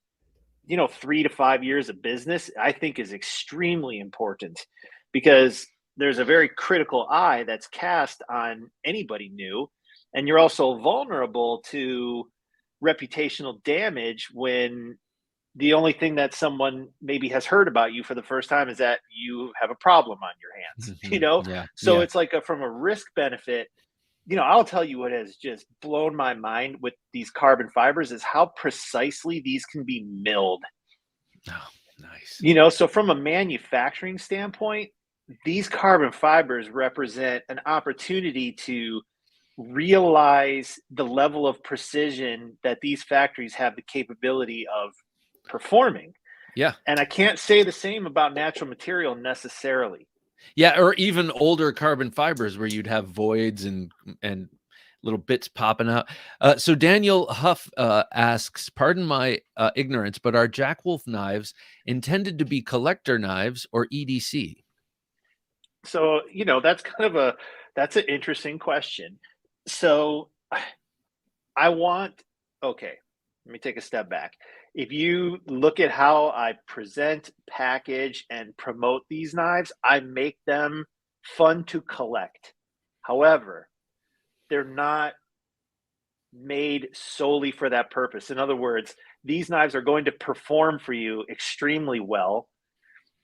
3 to 5 years of business, I think is extremely important because there's a very critical eye that's cast on anybody new. And you're also vulnerable to reputational damage when the only thing that someone maybe has heard about you for the first time is that you have a problem on your hands, Yeah. So Yeah. it's like from a risk benefit, I'll tell you what has just blown my mind with these carbon fibers is how precisely these can be milled. Oh, nice. So from a manufacturing standpoint, these carbon fibers represent an opportunity to realize the level of precision that these factories have the capability of performing. Yeah. And I can't say the same about natural material necessarily. Yeah, or even older carbon fibers where you'd have voids and little bits popping out. So Daniel Huff asks, "Pardon my ignorance, but are Jack Wolf knives intended to be collector knives or EDC?" So, that's an interesting question. So, I want okay, let me take a step back. If you look at how I present, package, and promote these knives, I make them fun to collect. However, they're not made solely for that purpose. In other words, these knives are going to perform for you extremely well.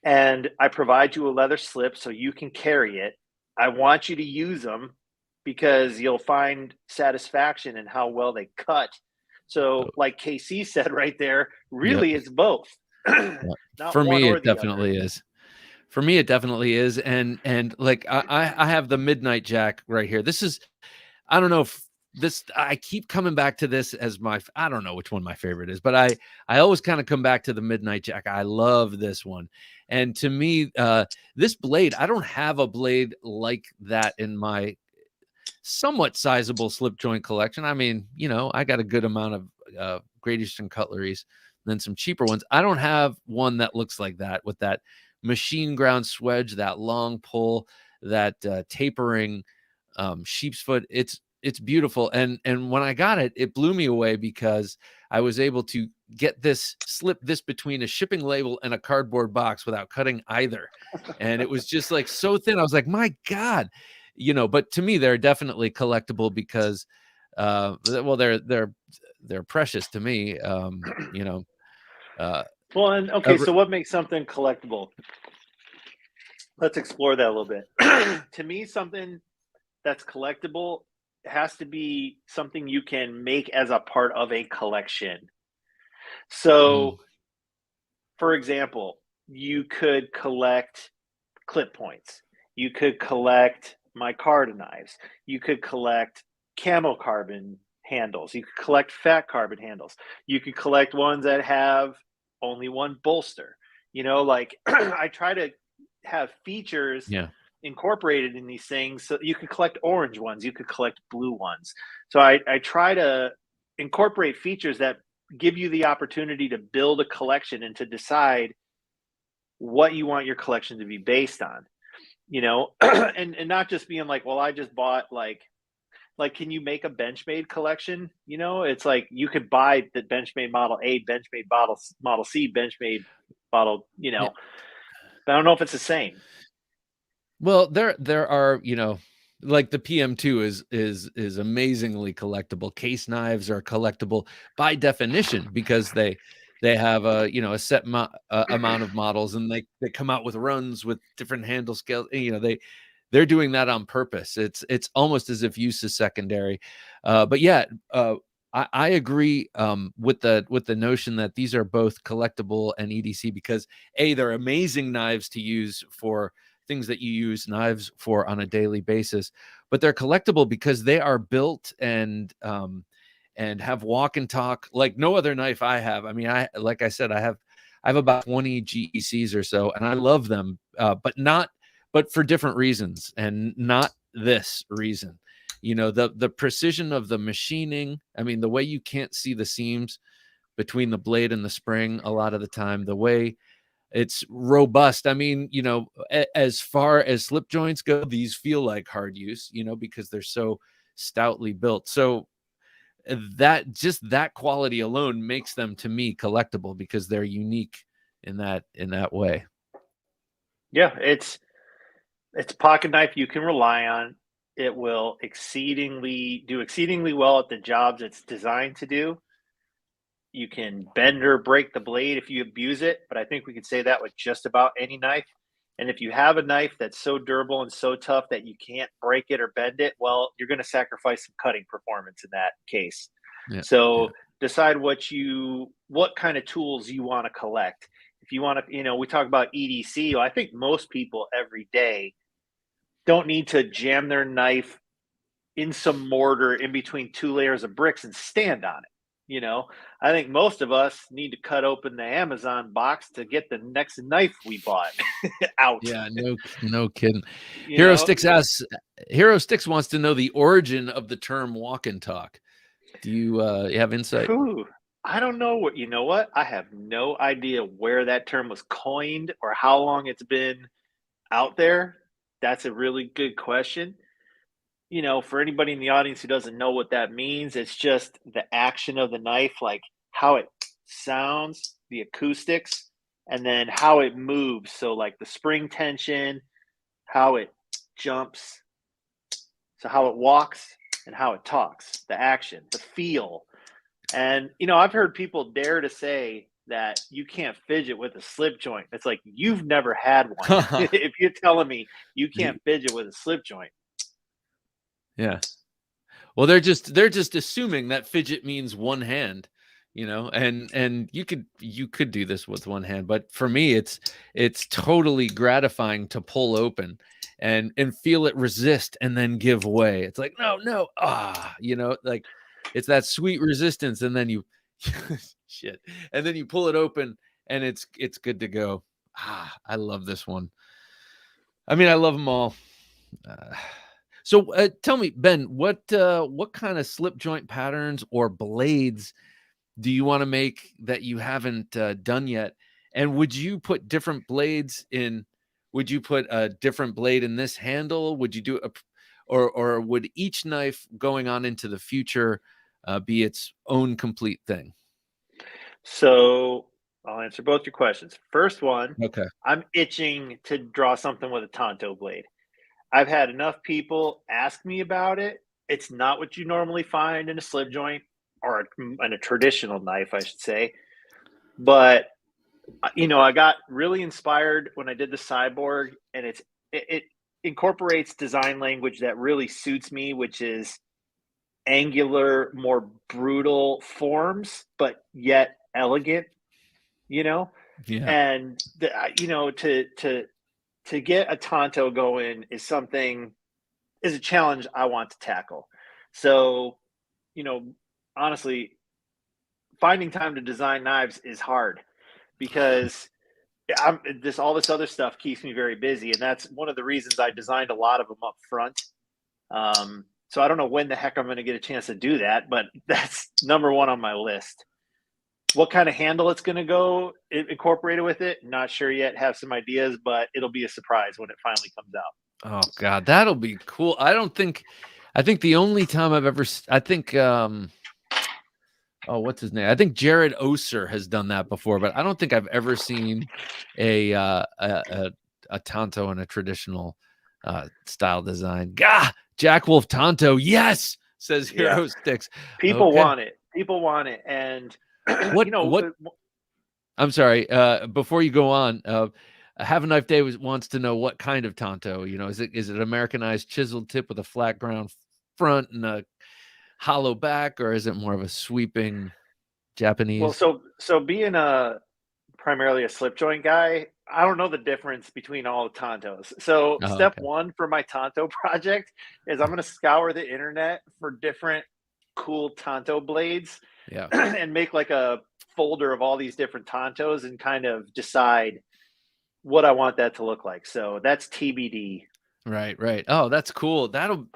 And I provide you a leather slip so you can carry it. I want you to use them because you'll find satisfaction in how well they cut. So, like KC said right there, Yep. really it's both, Yeah. not For one me, or it the other. definitely is. For me, it definitely is. And like I have the Midnight Jack right here. This is, I don't know if this, I keep coming back to this as I don't know which one my favorite is, but I always kind of come back to the Midnight Jack. I love this one. And to me, this blade, I don't have a blade like that in my somewhat sizable slip joint collection. I mean, I got a good amount of Great Eastern cutleries, then some cheaper ones. I don't have one that looks like that with that machine ground swedge, that long pull, that tapering sheep's foot. It's beautiful. And when I got it, it blew me away because I was able to slip this between a shipping label and a cardboard box without cutting either. And it was just like so thin. I was like, my God, but to me, they're definitely collectible because, well, they're precious to me. Well, and okay, so what makes something collectible? Let's explore that a little bit. To me, something that's collectible has to be something you can make as a part of a collection. So, for example, you could collect clip points. You could collect micarta knives. You could collect camo carbon handles. You could collect fat carbon handles. You could collect ones that have only one bolster. Like I try to have features incorporated in these things. So you could collect orange ones. You could collect blue ones. So I try to incorporate features that give you the opportunity to build a collection and to decide what you want your collection to be based on, and not just being like, well, I just bought like, can you make a Benchmade collection? It's like you could buy the Benchmade Model A, Benchmade Model C, Benchmade Model, but I don't know if it's the same. Well, there are, like the PM2 is amazingly collectible. Case knives are collectible by definition because they have a set amount of models, and they come out with runs with different handle scales. They're doing that on purpose. It's almost as if use is secondary. But yeah, I agree with the notion that these are both collectible and EDC because they're amazing knives to use for things that you use knives for on a daily basis, but they're collectible because they are built and have walk and talk like no other knife I have. I mean, like I said, I have about 20 GECs or so, and I love them, but for different reasons, and not this reason. The precision of the machining. I mean, the way you can't see the seams between the blade and the spring a lot of the time, the way it's robust. I mean, as far as slip joints go, these feel like hard use, because they're so stoutly built. So that quality alone makes them, to me, collectible because they're unique in that way. Yeah, it's a pocket knife you can rely on. It will do exceedingly well at the jobs it's designed to do. You can bend or break the blade if you abuse it, but I think we could say that with just about any knife. And if you have a knife that's so durable and so tough that you can't break it or bend it, well, you're going to sacrifice some cutting performance in that case. So decide what kind of tools you want to collect. If you want to, we talk about EDC. I think most people every day don't need to jam their knife in some mortar in between two layers of bricks and stand on it. I think most of us need to cut open the Amazon box to get the next knife we bought out. Yeah, no kidding. Hero Sticks wants to know the origin of the term walk and talk. Do you have insight? I don't know what. I have no idea where that term was coined or how long it's been out there. That's a really good question. For anybody in the audience who doesn't know what that means, it's just the action of the knife, like how it sounds, the acoustics, and then how it moves. So like the spring tension, how it jumps, so how it walks and how it talks, the action, the feel. And, I've heard people dare to say that you can't fidget with a slip joint. It's like, you've never had one. If you're telling me you can't fidget with a slip joint. Yeah. Well, they're just assuming that fidget means one hand, and you could do this with one hand, but for me, it's totally gratifying to pull open and feel it resist and then give way. It's like, no, like it's that sweet resistance, and then you shit, and then you pull it open and it's good to go. I love this one. I mean, I love them all. So tell me, Ben, what kind of slip joint patterns or blades do you want to make that you haven't done yet? And would you put different blades in? Would you put a different blade in this handle? Would you do a, or would each knife going on into the future be its own complete thing? So I'll answer both your questions. First one, Okay. I'm itching to draw something with a Tonto blade. I've had enough people ask me about it. It's not what you normally find in a slip joint or in a traditional knife, I should say. But I got really inspired when I did the Cyborg, and it incorporates design language that really suits me, which is angular, more brutal forms, but yet elegant. You know, Yeah. and to get a Tonto going is a challenge I want to tackle. So, honestly, finding time to design knives is hard because all this other stuff keeps me very busy, and that's one of the reasons I designed a lot of them up front. So I don't know when the heck I'm going to get a chance to do that, but that's number one on my list. What kind of handle it's going to go incorporated with it, not sure yet. Have some ideas, but it'll be a surprise when it finally comes out. Oh God, that'll be cool. I think the only time I've ever, I think, oh, what's his name? I think Jared Oser has done that before, but I don't think I've ever seen a Tonto in a traditional style design. Gah, Jack Wolf Tonto, yes, says Yeah, Hero Sticks. people Okay, want it. People want it, and what? I'm sorry. Before you go on, Have a Knife Day wants to know what kind of Tonto. Is it Americanized chiseled tip with a flat ground front and a hollow back, or is it more of a sweeping well, Japanese? so being primarily a slip joint guy, I don't know the difference between all the Tontos. So Oh, step okay. one for my Tonto project is I'm going to scour the internet for different cool Tonto blades Yeah. and make like a folder of all these different Tontos and kind of decide what I want that to look like. So that's TBD. Right, right. Oh, that's cool. That'll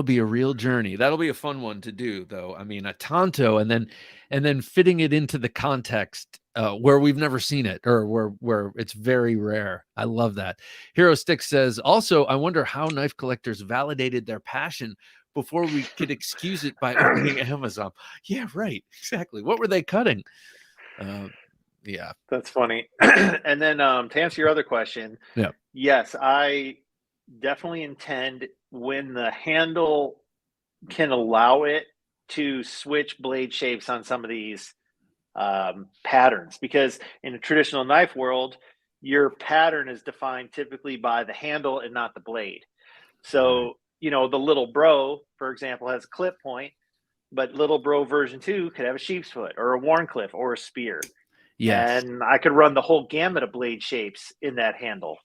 be a real journey. That'll be a fun one to do, though. I mean, a Tonto, and then fitting it into the context where we've never seen it, or where it's very rare. I love that. Hero Stick says, also, I wonder how knife collectors validated their passion before we could excuse it by opening Amazon. Yeah, right. Exactly. What were they cutting? Uh, yeah. That's funny. And then to answer your other question, Yeah. yes, I definitely intend when the handle can allow it to switch blade shapes on some of these patterns, because in a traditional knife world, your pattern is defined typically by the handle and not the blade. Right. So, the Little Bro, for example, has a clip point, but Little Bro version 2 could have a sheep's foot or a Warncliffe or a spear. Yes. And I could run the whole gamut of blade shapes in that handle.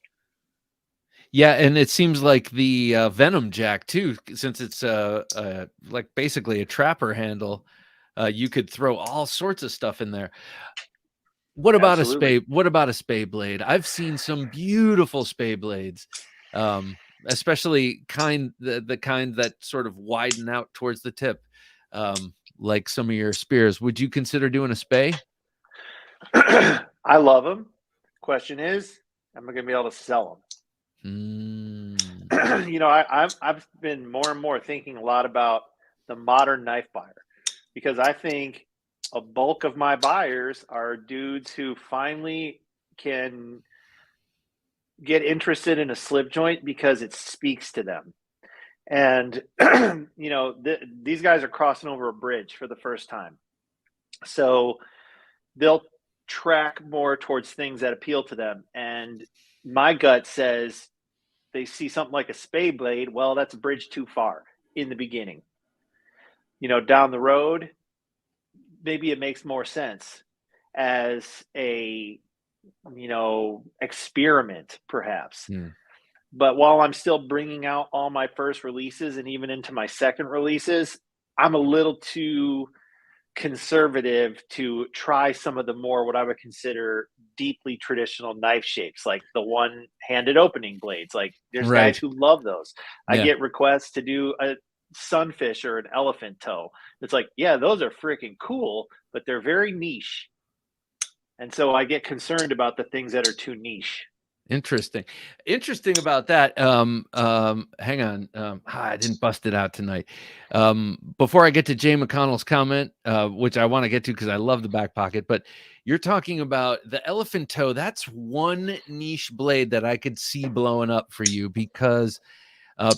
Yeah, and it seems like the Venom Jack too, since it's like basically a trapper handle, you could throw all sorts of stuff in there. Absolutely. What about a spay blade? I've seen some beautiful spay blades, especially the kind that sort of widen out towards the tip, like some of your spears. Would you consider doing a spay? I love them. Question is, am I going to be able to sell Mm, them? I've been more and more thinking a lot about the modern knife buyer, because I think a bulk of my buyers are dudes who finally can get interested in a slip joint because it speaks to them. And these guys are crossing over a bridge for the first time, so they'll track more towards things that appeal to them. And my gut says they see something like a spay blade. Well, that's a bridge too far in the beginning. Down the road, maybe it makes more sense as a experiment, perhaps. mm, But while I'm still bringing out all my first releases and even into my second releases, I'm a little too conservative to try some of the more what I would consider deeply traditional knife shapes, like the one-handed opening blades. Like there's guys right. who love those. I Yeah. get requests to do sunfish or an elephant toe. It's like, yeah, those are freaking cool, but they're very niche. And so I get concerned about the things that are too niche. Interesting about that. Hang on. I didn't bust it out tonight. Before I get to Jay McConnell's comment, which I want to get to because I love the back pocket, but you're talking about the elephant toe. That's one niche blade that I could see blowing up for you because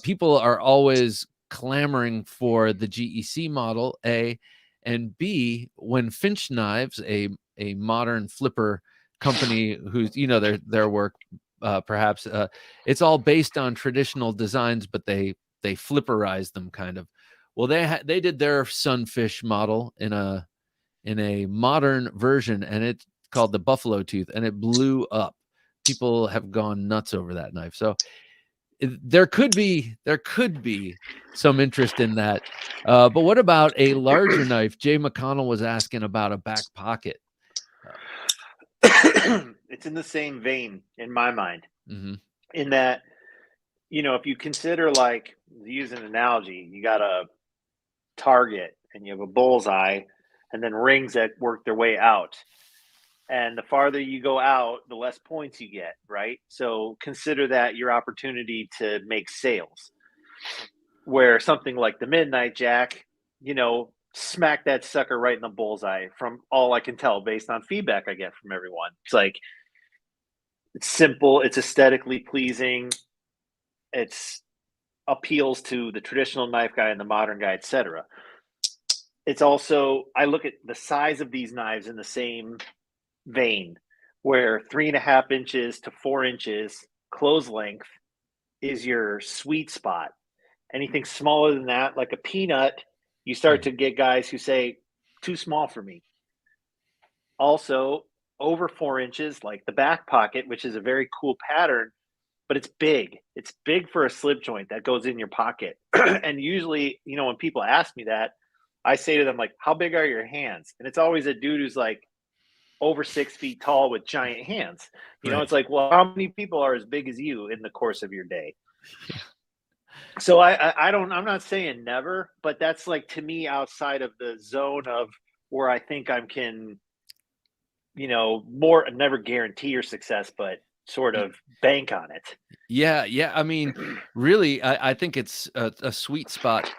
people are always clamoring for the GEC model, A, and B, when Finch Knives, a modern flipper company who's their work perhaps it's all based on traditional designs, but they flipperize them kind of. Well, they did their sunfish model in a modern version, and it's called the buffalo tooth, and it blew up. People have gone nuts over that knife. So there could be some interest in that. But what about a larger knife? Jay McConnell was asking about a back pocket. It's in the same vein in my mind, Mm-hmm. in that, if you consider, like, use an analogy, you got a target and you have a bullseye and then rings that work their way out. And the farther you go out, the less points you get, right? So consider that your opportunity to make sales, where something like the Midnight Jack, smack that sucker right in the bullseye, from all I can tell based on feedback I get from everyone. It's like, it's simple, it's aesthetically pleasing, it's appeals to the traditional knife guy and the modern guy, etc. It's also, I look at the size of these knives in the same vein, where 3.5 inches to 4 inches close length is your sweet spot. Anything smaller than that, like a peanut, you start to get guys who say, too small for me. Also, over 4 inches, like the back pocket, which is a very cool pattern, but it's big. It's big for a slip joint that goes in your pocket. And usually, when people ask me that, I say to them, like, how big are your hands? And it's always a dude who's like over 6 feet tall with giant hands. Right. It's like, well, how many people are as big as you in the course of your day? Yeah. So I'm not saying never, but that's, like, to me, outside of the zone of where I think I can, more, never guarantee your success, but sort of bank on it. Yeah. I mean, really, I think it's a sweet spot.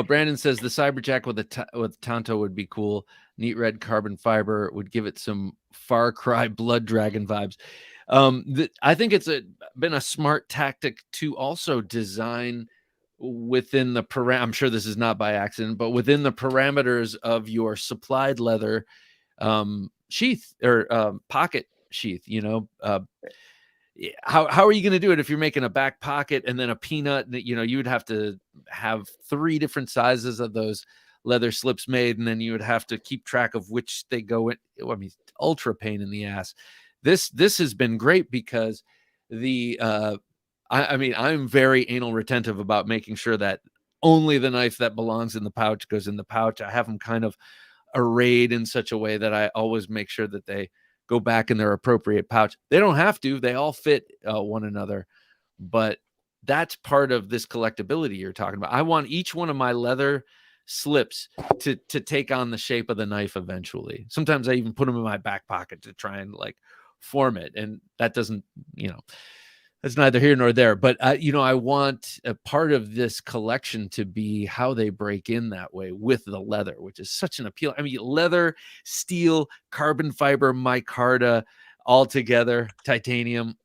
Brandon says the Cyberjack with Tonto would be cool. Neat red carbon fiber would give it some Far Cry Blood Dragon vibes. I think it's been a smart tactic to also design within the I'm sure this is not by accident, but within the parameters of your supplied leather sheath or pocket sheath. How are you going to do it if you're making a back pocket and then a peanut? You would have to have 3 different sizes of those leather slips made, and then you would have to keep track of which they go in. I mean, ultra pain in the ass. This has been great because I'm very anal retentive about making sure that only the knife that belongs in the pouch goes in the pouch. I have them kind of arrayed in such a way that I always make sure that they go back in their appropriate pouch. They don't have to. They all fit one another. But that's part of this collectability you're talking about. I want each one of my leather slips to take on the shape of the knife eventually. Sometimes I even put them in my back pocket to try and, like, form it. And that doesn't, that's neither here nor there. But, I want a part of this collection to be how they break in that way with the leather, which is such an appeal. I mean, leather, steel, carbon fiber, micarta, all together, titanium.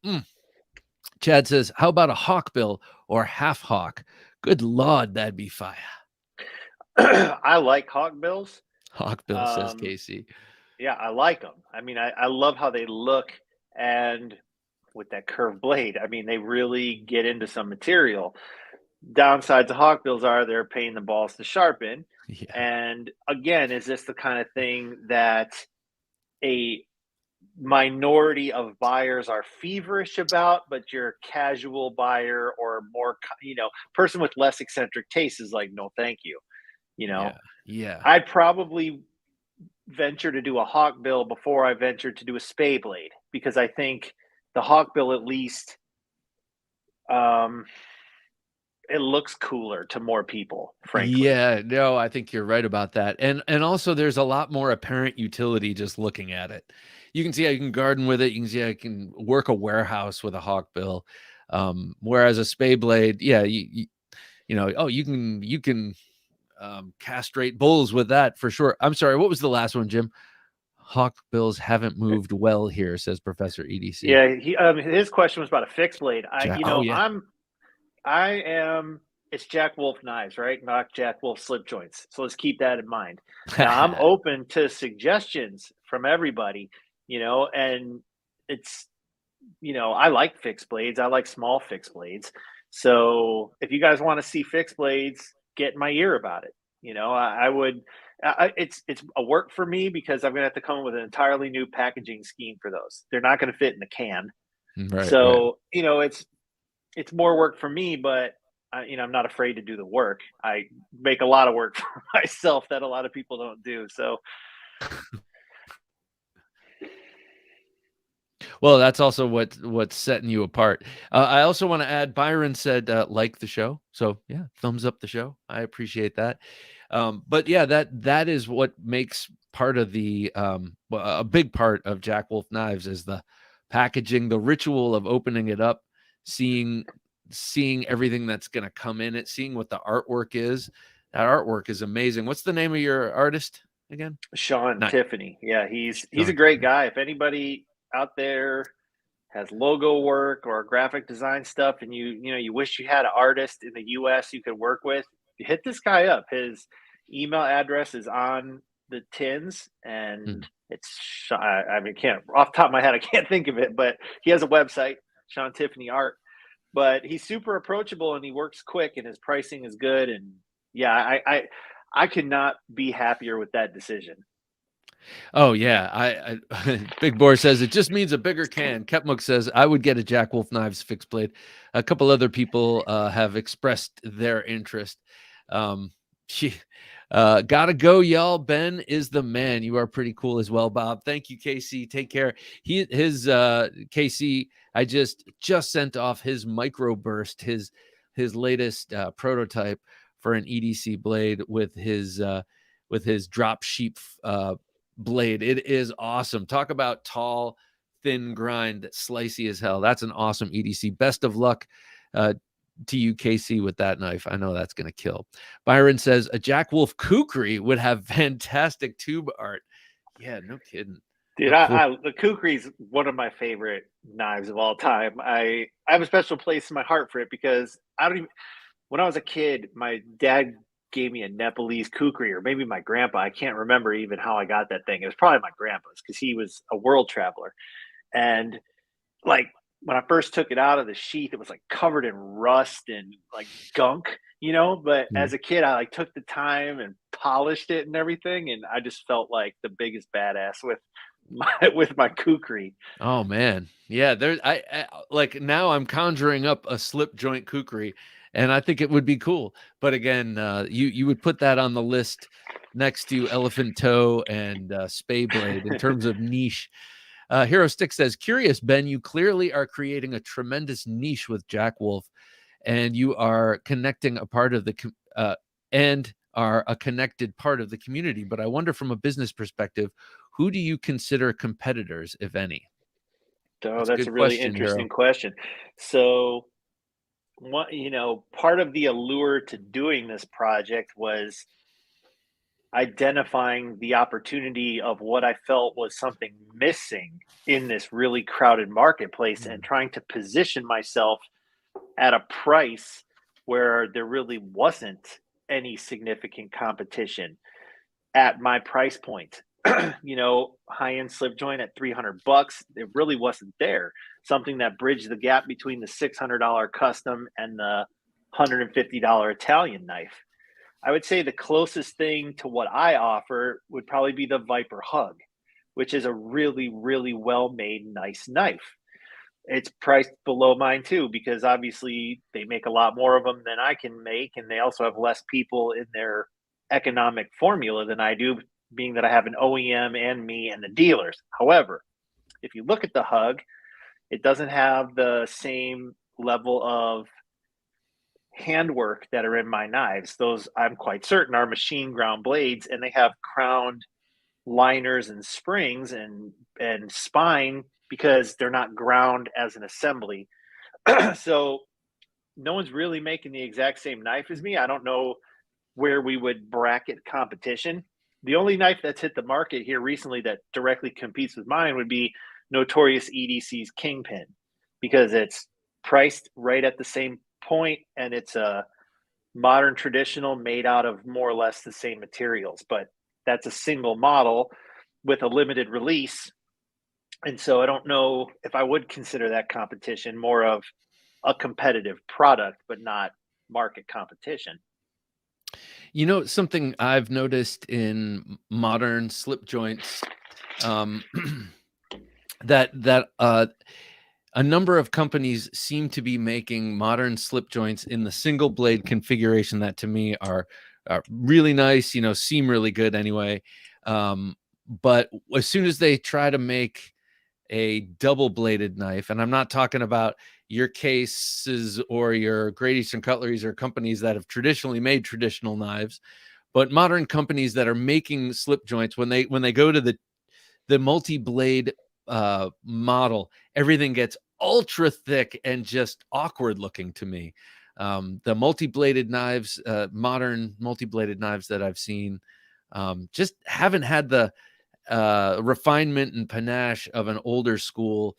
Chad says, how about a hawkbill or half hawk? Good Lord, that'd be fire. I like hawkbills. Hawkbill, says Casey. Yeah, I like them. I mean, I love how they look, and with that curved blade, I mean, they really get into some material. Downsides of hawkbills are they're a pain in the balls to sharpen. Yeah. And again, is this the kind of thing that a minority of buyers are feverish about, but your casual buyer or more, person with less eccentric tastes is like, no, thank you. Yeah. I'd probably venture to do a hawkbill before I venture to do a spay blade, because I think the hawkbill at least it looks cooler to more people, frankly. Yeah, no, I think you're right about that. And also there's a lot more apparent utility just looking at it. You can see how you can garden with it. You can see how you can work a warehouse with a hawkbill. Whereas a spay blade, yeah, you know, oh, you can castrate bulls with that for sure. I'm sorry, what was the last one, Jim? Hawkbills haven't moved well here, says Professor EDC. Yeah, his question was about a fixed blade. Oh yeah. I am. It's Jack Wolf knives, right? Not Jack Wolf slip joints. So let's keep that in mind. Now I'm open to suggestions from everybody, and it's, I like fixed blades. I like small fixed blades. So if you guys want to see fixed blades, get in my ear about it. I would. It's a work for me because I'm gonna have to come up with an entirely new packaging scheme for those. They're not going to fit in the can. Right. So it's more work for me, but I'm not afraid to do the work. I make a lot of work for myself that a lot of people don't do. So Well, that's also what's setting you apart. I also want to add, Byron said, like the show. So yeah, thumbs up the show. I appreciate that. But yeah, that is what makes part of the a big part of Jack Wolf Knives is the packaging, the ritual of opening it up, seeing everything that's going to come in it, seeing what the artwork is. That artwork is amazing. What's the name of your artist again? Sean Not Tiffany, yeah, he's a Sean great Tiffany. guy. If anybody out there has logo work or graphic design stuff, and you wish you had an artist in the U.S. you could work with, hit this guy up. His email address is on the tins, and Hmm. it's I mean, can't off the top of my head, I can't think of it, but he has a website, Sean Tiffany Art. But he's super approachable and he works quick and his pricing is good. And yeah, I could not be happier with that decision. Oh yeah, I Big Boar says it just means a bigger can. Kepmuk says I would get a Jack Wolf Knives fixed blade. A couple other people have expressed their interest. She gotta go, y'all. Ben is the man. You are pretty cool as well, Bob. Thank you, KC. Take care. His KC. I just sent off his microburst, his latest prototype for an EDC blade with his drop sheep blade. It is awesome. Talk about tall, thin grind, slicey as hell. That's an awesome EDC. Best of luck to you, KC, with that knife. I know that's going to kill. Byron says a Jack Wolf kukri would have fantastic tube art. Yeah, no kidding. Dude, How cool. the kukri is one of my favorite knives of all time. I have a special place in my heart for it because I don't even. When I was a kid, my dad gave me a Nepalese kukri, or maybe my grandpa. I can't remember even how I got that thing. It was probably my grandpa's because he was a world traveler. And like when I first took it out of the sheath, it was like covered in rust and like gunk. But Mm. as a kid, I like took the time and polished it and everything, and I just felt like the biggest badass with my kukri. Oh man, yeah. There, I like now. I'm conjuring up a slip joint kukri, and I think it would be cool. But again, you would put that on the list next to elephant toe and spay blade in terms of niche. Hero Stick says, "Curious, Ben. You clearly are creating a tremendous niche with Jack Wolf, and you are connecting a part of and are a connected part of the community. But I wonder, from a business perspective, who do you consider competitors, if any?" Oh, That's a that's a good really question, Hero. interesting question. So, part of the allure to doing this project was identifying the opportunity of what I felt was something missing in this really crowded marketplace and Mm. trying to position myself at a price where there really wasn't any significant competition at my price point. High end slip joint at $300, it really wasn't there. Something that bridged the gap between the $600 custom and the $150 Italian knife. I would say the closest thing to what I offer would probably be the Viper Hug, which is a really, really well made, nice knife. It's priced below mine too, because obviously they make a lot more of them than I can make, and they also have less people in their economic formula than I do, being that I have an OEM and me and the dealers. However, if you look at the Hug, it doesn't have the same level of handwork that are in my knives. Those, I'm quite certain, are machine ground blades, and they have crowned liners and springs and spine because they're not ground as an assembly. So no one's really making the exact same knife as me. I don't know where we would bracket competition. The only knife that's hit the market here recently that directly competes with mine would be Notorious EDC's Kingpin, because it's priced right at the same point and it's a modern traditional made out of more or less the same materials, but that's a single model with a limited release. And so I don't know if I would consider that competition, more of a competitive product, but not market competition. You know, something I've noticed in modern slip joints, um, that a number of companies seem to be making modern slip joints in the single blade configuration that to me are really nice, you know, seem really good anyway. But as soon as they try to make a double bladed knife, and I'm not talking about your cases or your Great Eastern Cutleries or companies that have traditionally made traditional knives, but modern companies that are making slip joints, when they go to the multi-blade model, everything gets ultra thick and just awkward looking to me. The multi-bladed knives, modern multi-bladed knives that I've seen, just haven't had the refinement and panache of an older school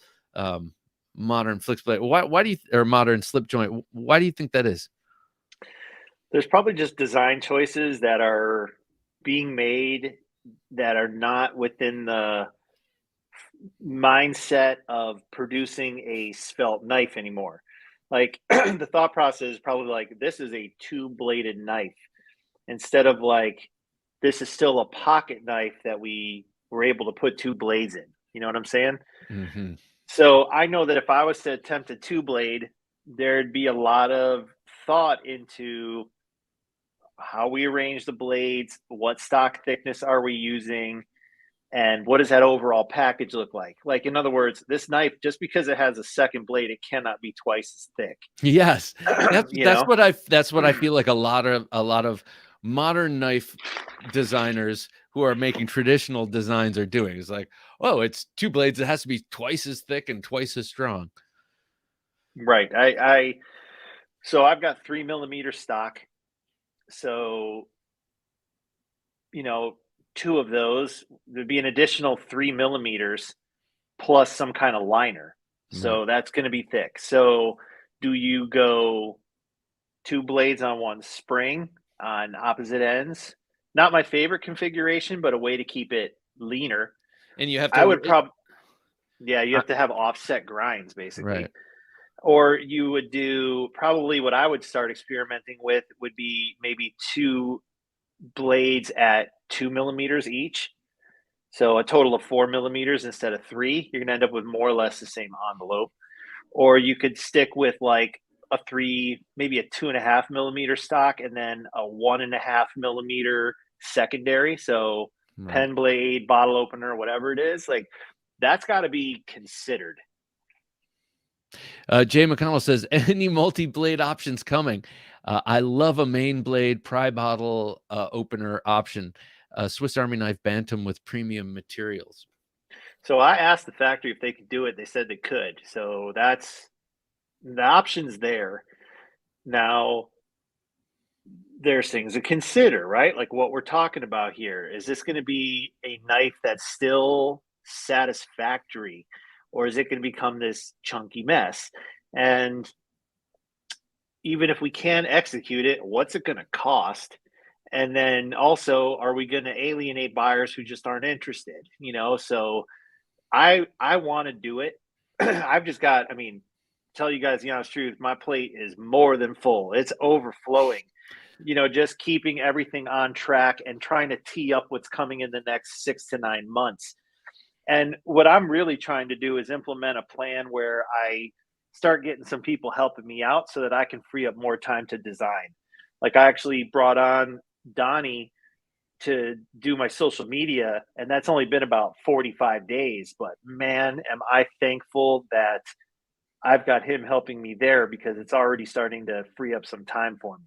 modern flex blade. Why do you, or modern slip joint? Why do you think that is? There's probably just design choices that are being made that are not within the mindset of producing a svelte knife anymore. Like the thought process is probably like, this is a two bladed knife, instead of like, this is still a pocket knife that we were able to put two blades in. You know what I'm saying? Mm-hmm. So I know that if I was to attempt a two blade, there'd be a lot of thought into how we arrange the blades, what stock thickness are we using, and what does that overall package look like? Like, in other words, this knife, just because it has a second blade, it cannot be twice as thick. Yes, You know? that's what I feel like a lot of modern knife designers who are making traditional designs are doing. It's like, oh, it's two blades. It has to be twice as thick and twice as strong. Right. So I've got 3 millimeter stock. So, you know, two of those, there'd be an additional 3 millimeters plus some kind of liner. Right. So that's going to be thick. So do you go two blades on one spring on opposite ends? Not my favorite configuration, but a way to keep it leaner. And you have I to, would probably, yeah, you have to have offset grinds right. basically. Or you would do, probably what I would start experimenting with would be maybe two blades at 2 millimeters each. So a total of 4 millimeters instead of three. You're going to end up with more or less the same envelope. Or you could stick with like a three, maybe a 2.5 millimeter stock, and then a 1.5 millimeter secondary. So Right. pen blade, bottle opener, whatever it is, like that's got to be considered. Jay McConnell says, any multi-blade options coming? I love a main blade pry bottle opener option. Swiss Army knife bantam with premium materials. So I asked the factory if they could do it. They said they could. So that's the options there. Now, there's things to consider, right? Like what we're talking about here. Is this going to be a knife that's still satisfactory, or is it going to become this chunky mess? And even if we can execute it, what's it going to cost? And then also, are we going to alienate buyers who just aren't interested? You know, so I want to do it. I've just got, I mean, tell you guys the honest truth, my plate is more than full. It's overflowing. You know, just keeping everything on track and trying to tee up what's coming in the next 6 to 9 months. And what I'm really trying to do is implement a plan where I start getting some people helping me out so that I can free up more time to design. Like I actually brought on Donnie to do my social media, and that's only been about 45 days. But man, am I thankful that I've got him helping me there because it's already starting to free up some time for me.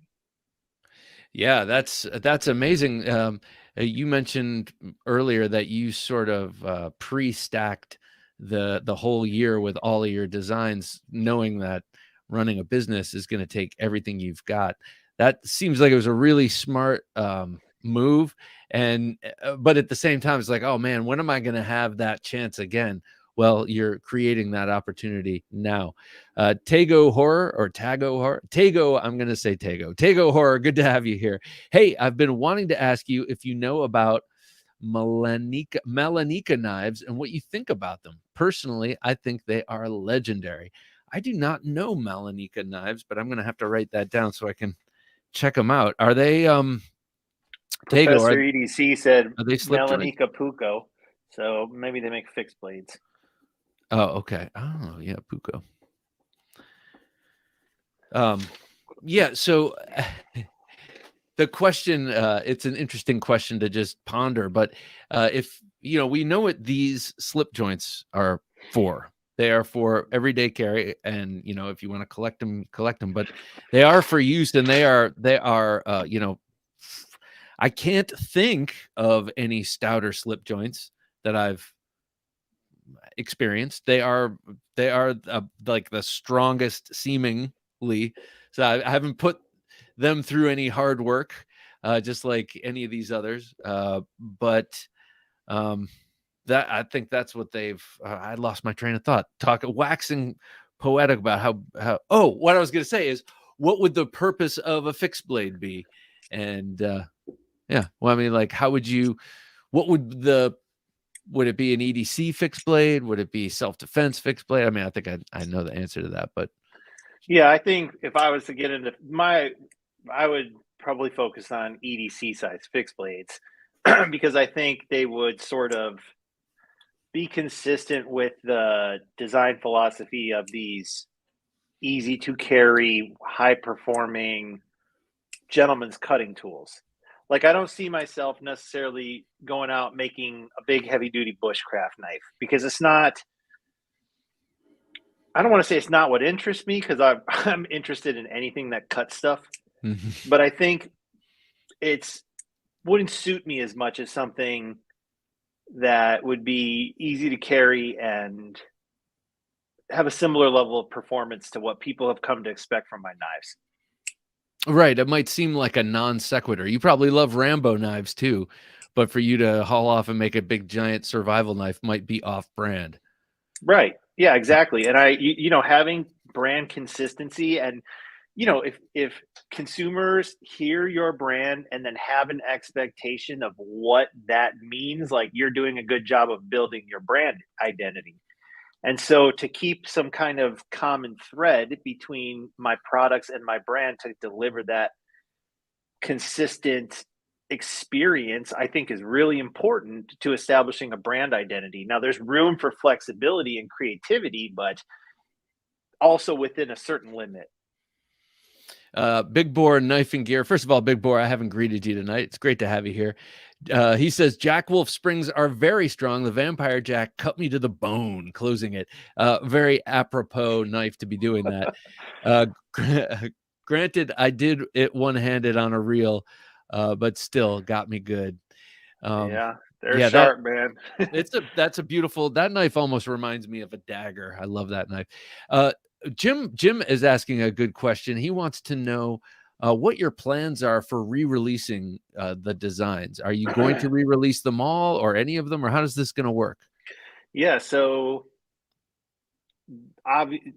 Yeah, that's amazing. You mentioned earlier that you sort of pre-stacked the whole year with all of your designs, knowing that running a business is going to take everything you've got. That seems like it was a really smart move, and but at the same time, it's like, oh man, when am I going to have that chance again? Well, you're creating that opportunity now. Tago Horror or Tago Horror? Tago, I'm going to say Tago. Tago Horror, good to have you here. Hey, I've been wanting to ask you if you know about Melanica knives and what you think about them. Personally, I think they are legendary. I do not know Melanica knives, but I'm going to have to write that down so I can check them out. Are they Tago, Professor EDC said are they slip joints? Melanica Puco, so maybe they make fixed blades. Oh, okay. Oh, yeah, Puko. Yeah, so the question, it's an interesting question to just ponder, but if we know what these slip joints are for. They are for everyday carry, and if you want to collect them, collect them. But they are for use, and they are I can't think of any stouter slip joints that I've experienced. They are like the strongest seemingly. So I haven't put them through any hard work, just like any of these others. But that I think that's what they've. I lost my train of thought. Waxing poetic about how. Oh, what I was going to say is, what would the purpose of a fixed blade be? And yeah, well, I mean, like, how would you? What would it be an EDC fixed blade? Would it be self-defense fixed blade? I mean, I think I know the answer to that, but yeah, I think if I was to get into I would probably focus on EDC size fixed blades because I think they would sort of be consistent with the design philosophy of these easy to carry, high performing gentleman's cutting tools. Like, I don't see myself necessarily going out making a big heavy duty bushcraft knife because it's not. I don't want to say it's not what interests me because I'm interested in anything that cuts stuff, but I think it's wouldn't suit me as much as something that would be easy to carry and have a similar level of performance to what people have come to expect from my knives. right. It might seem like a non sequitur. You probably love Rambo knives too, but for you to haul off and make a big giant survival knife might be off brand. Right. Yeah, exactly. And having brand consistency and if consumers hear your brand and then have an expectation of what that means, like you're doing a good job of building your brand identity. And so to keep some kind of common thread between my products and my brand to deliver that consistent experience, I think is really important to establishing a brand identity. Now, there's room for flexibility and creativity, but also within a certain limit. Big Boar Knife and Gear. First of all, Big Boar, I haven't greeted you tonight. It's great to have you here. He says Jack Wolf springs are very strong. The Vampire Jack cut me to the bone, closing it. Very apropos knife to be doing that. Granted, I did it one-handed on a reel, but still got me good. Yeah, they're Yeah, sharp, man. that's a beautiful. That knife almost reminds me of a dagger. I love that knife. Jim is asking a good question. He wants to know what your plans are for re-releasing the designs. Are you going to re-release them all, or any of them, or how is this going to work? Yeah, so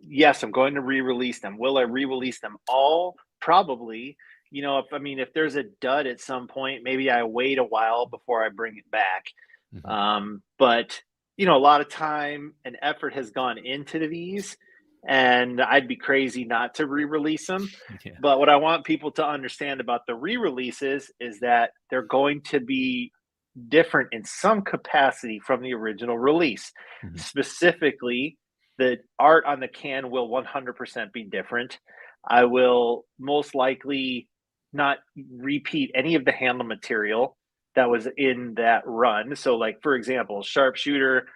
yes, I'm going to re-release them. Will I re-release them all? Probably. If there's a dud at some point, maybe I wait a while before I bring it back. But a lot of time and effort has gone into these, and I'd be crazy not to re-release them. Yeah. But what I want people to understand about the re-releases is that they're going to be different in some capacity from the original release. Specifically, the art on the can will 100% be different. I will most likely not repeat any of the handle material that was in that run. So, like, for example, sharpshooter,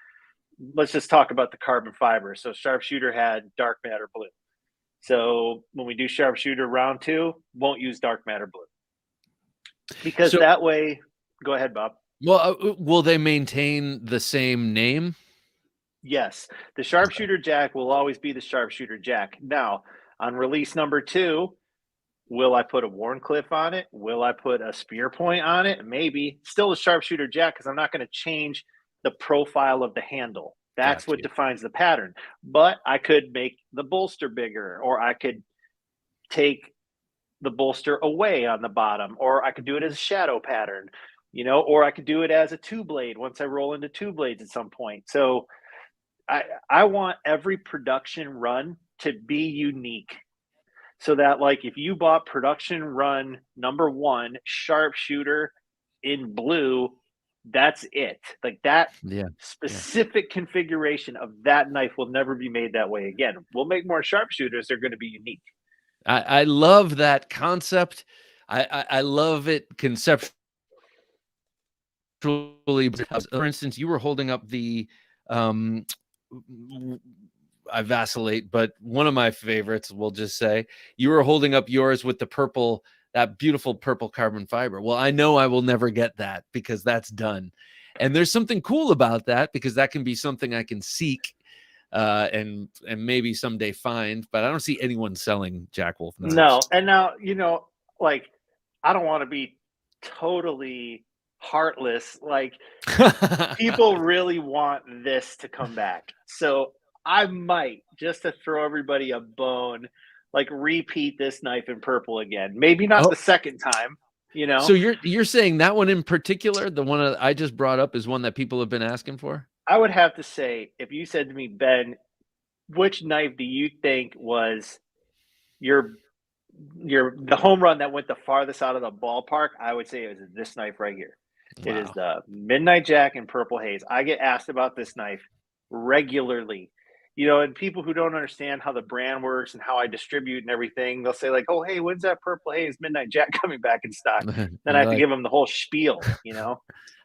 let's just talk about the carbon fiber. So sharpshooter had dark matter blue. So when we do sharpshooter round 2, won't use dark matter blue because So, that way. Go ahead, Bob. well, will they maintain the same name? Yes, the Okay. sharpshooter jack will always be the sharpshooter jack. Now, on release number 2, will I put a Warncliffe on it? Will I put a spear point on it? Maybe. Still a sharpshooter jack because I'm not going to change the profile of the handle. That's Got what you. defines the pattern. But I could make the bolster bigger, or I could take the bolster away on the bottom, or I could do it as a shadow pattern, or I could do it as a 2-blade once I roll into 2 blades at some point. So I want every production run to be unique, so that, like, if you bought production run number 1 sharpshooter in blue, that's it. Like, that Yeah. Yeah. specific configuration of that knife will never be made that way again. We'll make more sharpshooters, they're going to be unique. I love that concept. I love it conceptually. For instance, you were holding up the I vacillate, but one of my favorites, we'll just say, you were holding up yours with the purple, that beautiful purple carbon fiber. Well, I know I will never get that because that's done. And there's something cool about that because that can be something I can seek and maybe someday find, but I don't see anyone selling Jack Wolf knives. No, and now, like, I don't want to be totally heartless. Like, people really want this to come back. So I might, just to throw everybody a bone, like, repeat this knife in purple again. Maybe not Oh, the second time, so you're saying that one in particular, the one I just brought up, is one that people have been asking for? I would have to say, if you said to me, Ben, which knife do you think was your the home run that went the farthest out of the ballpark? I would say it was this knife right here. It is Wow. the Midnight Jack in Purple Haze. I get asked about this knife regularly. And people who don't understand how the brand works and how I distribute and everything, they'll say, like, "Oh, hey, when's that Purple Haze Midnight Jack coming back in stock?" Then I You're have to like, give them the whole spiel.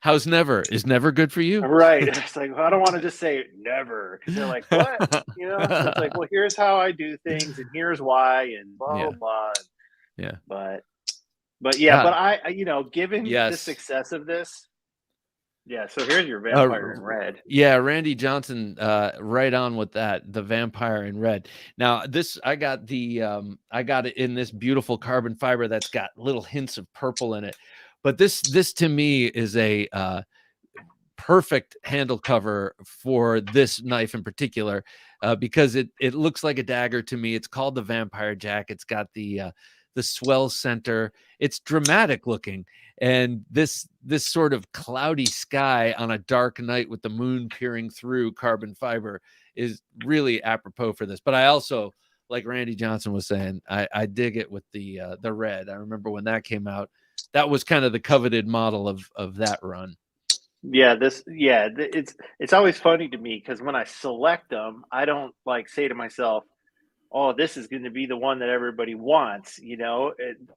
how's never? Is never good for you? Right. It's like, well, I don't want to just say never, because they're like, "What?" So it's like, well, here's how I do things, and here's why, and blah Yeah. blah blah. Yeah. But yeah, Ah, but given the yes. success of this, yeah. So here's your Uh, vampire in red. yeah, Randy Johnson, right on with that. The vampire in red. Now, this I got it in this beautiful carbon fiber that's got little hints of purple in it. But this to me is a perfect handle cover for this knife in particular, because it looks like a dagger to me. It's called the Vampire Jack. It's got the swell center. It's dramatic looking, and this sort of cloudy sky on a dark night with the moon peering through carbon fiber is really apropos for this. But I also, like Randy Johnson was saying, I dig it with the red. I remember when that came out. That was kind of the coveted model of that run. Yeah, it's always funny to me because when I select them, I don't, like, say to myself, "Oh, this is going to be the one that everybody wants,"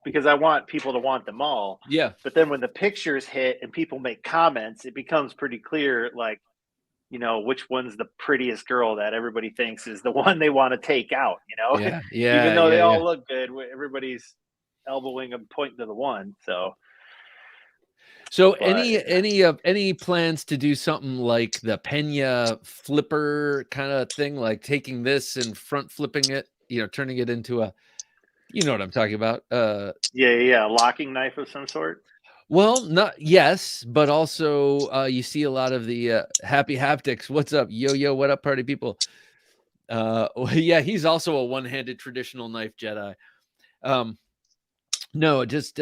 because I want people to want them all. Yeah. But then when the pictures hit and people make comments, it becomes pretty clear, like, which one's the prettiest girl that everybody thinks is the one they want to take out. Yeah, Even yeah, though yeah, they yeah. all look good, everybody's elbowing and pointing to the one. So, So but any plans to do something like the Pena flipper kind of thing, like taking this and front flipping it, turning it into you know what I'm talking about? yeah, locking knife of some sort. Well, not yes, but also you see a lot of the happy haptics. What's up, yo, what up, party people? Yeah, he's also a one-handed traditional knife Jedi. Um, No, just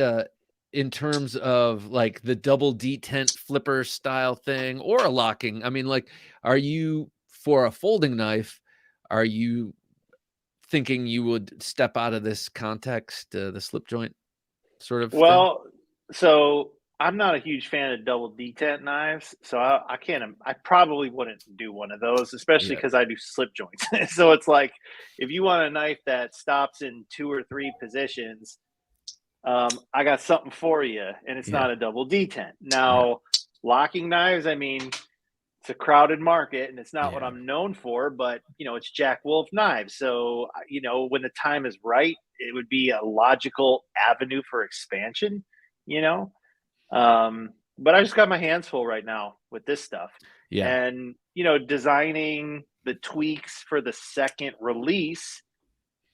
in terms of like the double detent flipper style thing or a locking. I mean, like, are you for a folding knife? Are you thinking you would step out of this context, the slip joint sort of thing? Well, so I'm not a huge fan of double detent knives, so I can't. I probably wouldn't do one of those, especially Yeah, because I do slip joints. So it's like, if you want a knife that stops in 2 or 3 positions, I got something for you, and it's yeah, not a double detent. yeah, Now, locking knives, I mean, it's a crowded market and it's not what Yeah. I'm known for, but it's Jack Wolf knives. So, when the time is right, it would be a logical avenue for expansion, you know? But I just got my hands full right now with this stuff. Yeah. And, designing the tweaks for the second release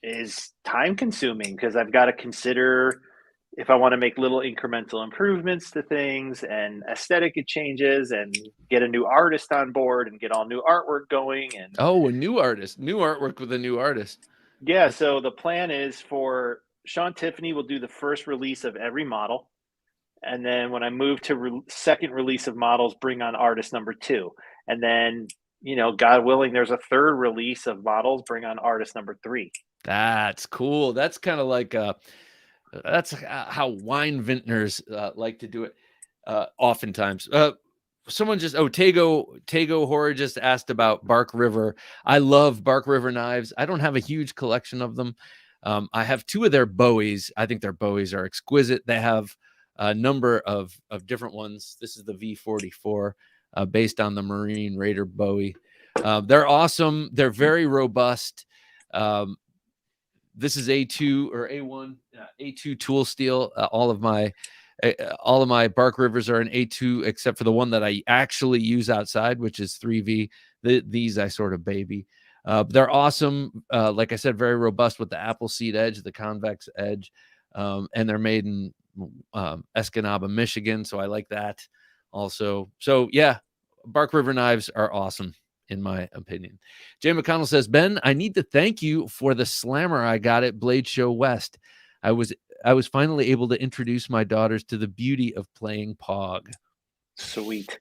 is time consuming because I've got to consider if I want to make little incremental improvements to things and aesthetic changes and get a new artist on board and get all new artwork going. And Oh, a new artist, new artwork with a new artist. yeah, That's so the plan is for Sean Tiffany will do the first release of every model. And then when I move to second release of models, bring on artist number 2. And then, God willing, there's a third release of models, bring on artist number 3. that's cool. That's kind of like that's how wine vintners like to do it. Oftentimes, someone just Tago Horror just asked about Bark River. I love Bark River knives. I don't have a huge collection of them. I have 2 of their Bowies. I think their Bowies are exquisite. They have a number of different ones. This is the V44, based on the Marine Raider Bowie. They're awesome. They're very robust. This is A2 or A1, A2 tool steel. All of my Bark Rivers are an A2, except for the one that I actually use outside, which is 3V. These I sort of baby. They're awesome. Like I said, very robust with the Appleseed edge, the convex edge, and they're made in Escanaba, Michigan. So I like that also. So yeah, Bark River knives are awesome, in my opinion. Jay McConnell says, Ben, I need to thank you for the slammer I got at Blade Show West. I was finally able to introduce my daughters to the beauty of playing Pog. Sweet.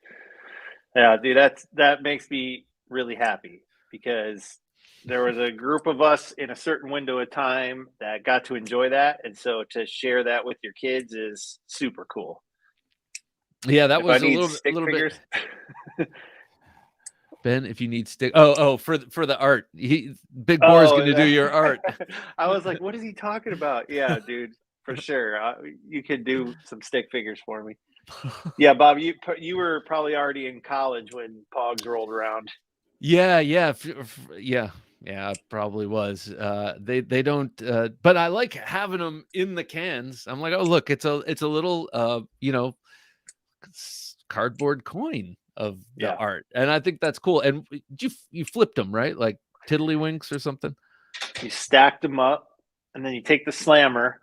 Yeah, dude, that makes me really happy because there was a group of us in a certain window of time that got to enjoy that. And so to share that with your kids is super cool. Yeah, that If I was a need little stick bit. figures. Ben, if you need stick, for the art, Big Boar's going to do your art. I was like, what is he talking about? Yeah, dude, for sure. You could do some stick figures for me. Yeah, Bob, you were probably already in college when Pogs rolled around. Yeah, I probably was. They don't, but I like having them in the cans. I'm like, oh look, it's a little cardboard coin of the art, and I think that's cool. And you flipped them, right? Like tiddlywinks or something. You stacked them up, and then you take the slammer.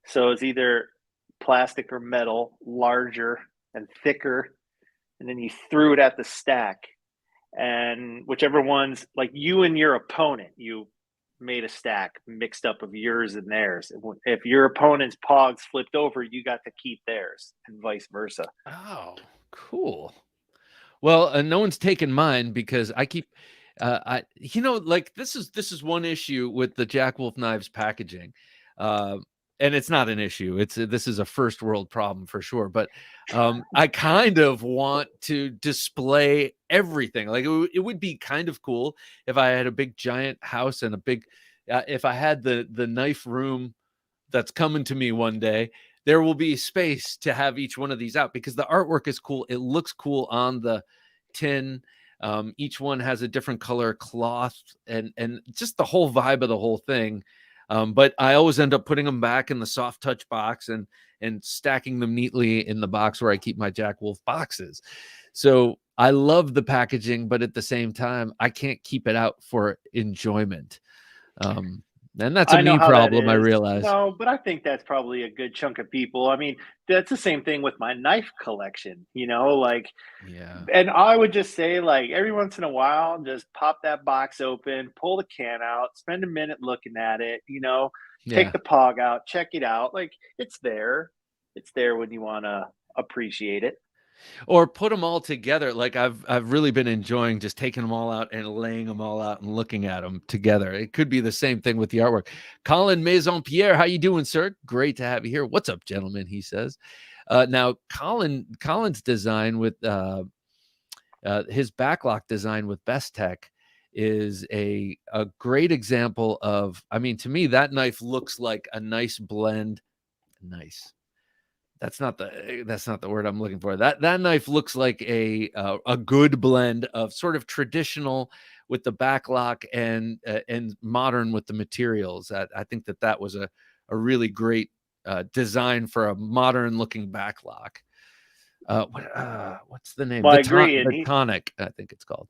So it's either plastic or metal, larger and thicker, and then you threw it at the stack. And whichever one's like you and your opponent, you made a stack mixed up of yours and theirs. If your opponent's Pogs flipped over, you got to keep theirs, and vice versa. Oh, cool. Well, no one's taken mine because I keep, like this is one issue with the Jack Wolf knives packaging, and it's not an issue. This is a first world problem for sure. But I kind of want to display everything. Like it would be kind of cool if I had a big giant house and if I had the knife room that's coming to me one day. There will be space to have each one of these out because the artwork is cool. It looks cool on the tin. Each one has a different color cloth and just the whole vibe of the whole thing. But I always end up putting them back in the soft touch box and stacking them neatly in the box where I keep my Jack Wolf boxes. So I love the packaging, but at the same time, I can't keep it out for enjoyment. And that's a me problem, I realize. No, but I think that's probably a good chunk of people. I mean, that's the same thing with my knife collection, like, yeah. And I would just say, like, every once in a while, just pop that box open, pull the can out, spend a minute looking at it, take the Pog out, check it out. Like, it's there. It's there when you want to appreciate it. Or put them all together. Like I've really been enjoying just taking them all out and laying them all out and looking at them together. It could be the same thing with the artwork. Colin Maison Pierre, how you doing, sir? Great to have you here. What's up, gentlemen? He says. Now Colin's design with his backlock design with Best Tech is a great example of. I mean, to me, that knife looks like a nice blend. Nice. That's not the word I'm looking for. That knife looks like a good blend of sort of traditional with the backlock and modern with the materials. I think that was a really great design for a modern looking backlock. What's the name? Well, I agree, and The tonic, I think it's called.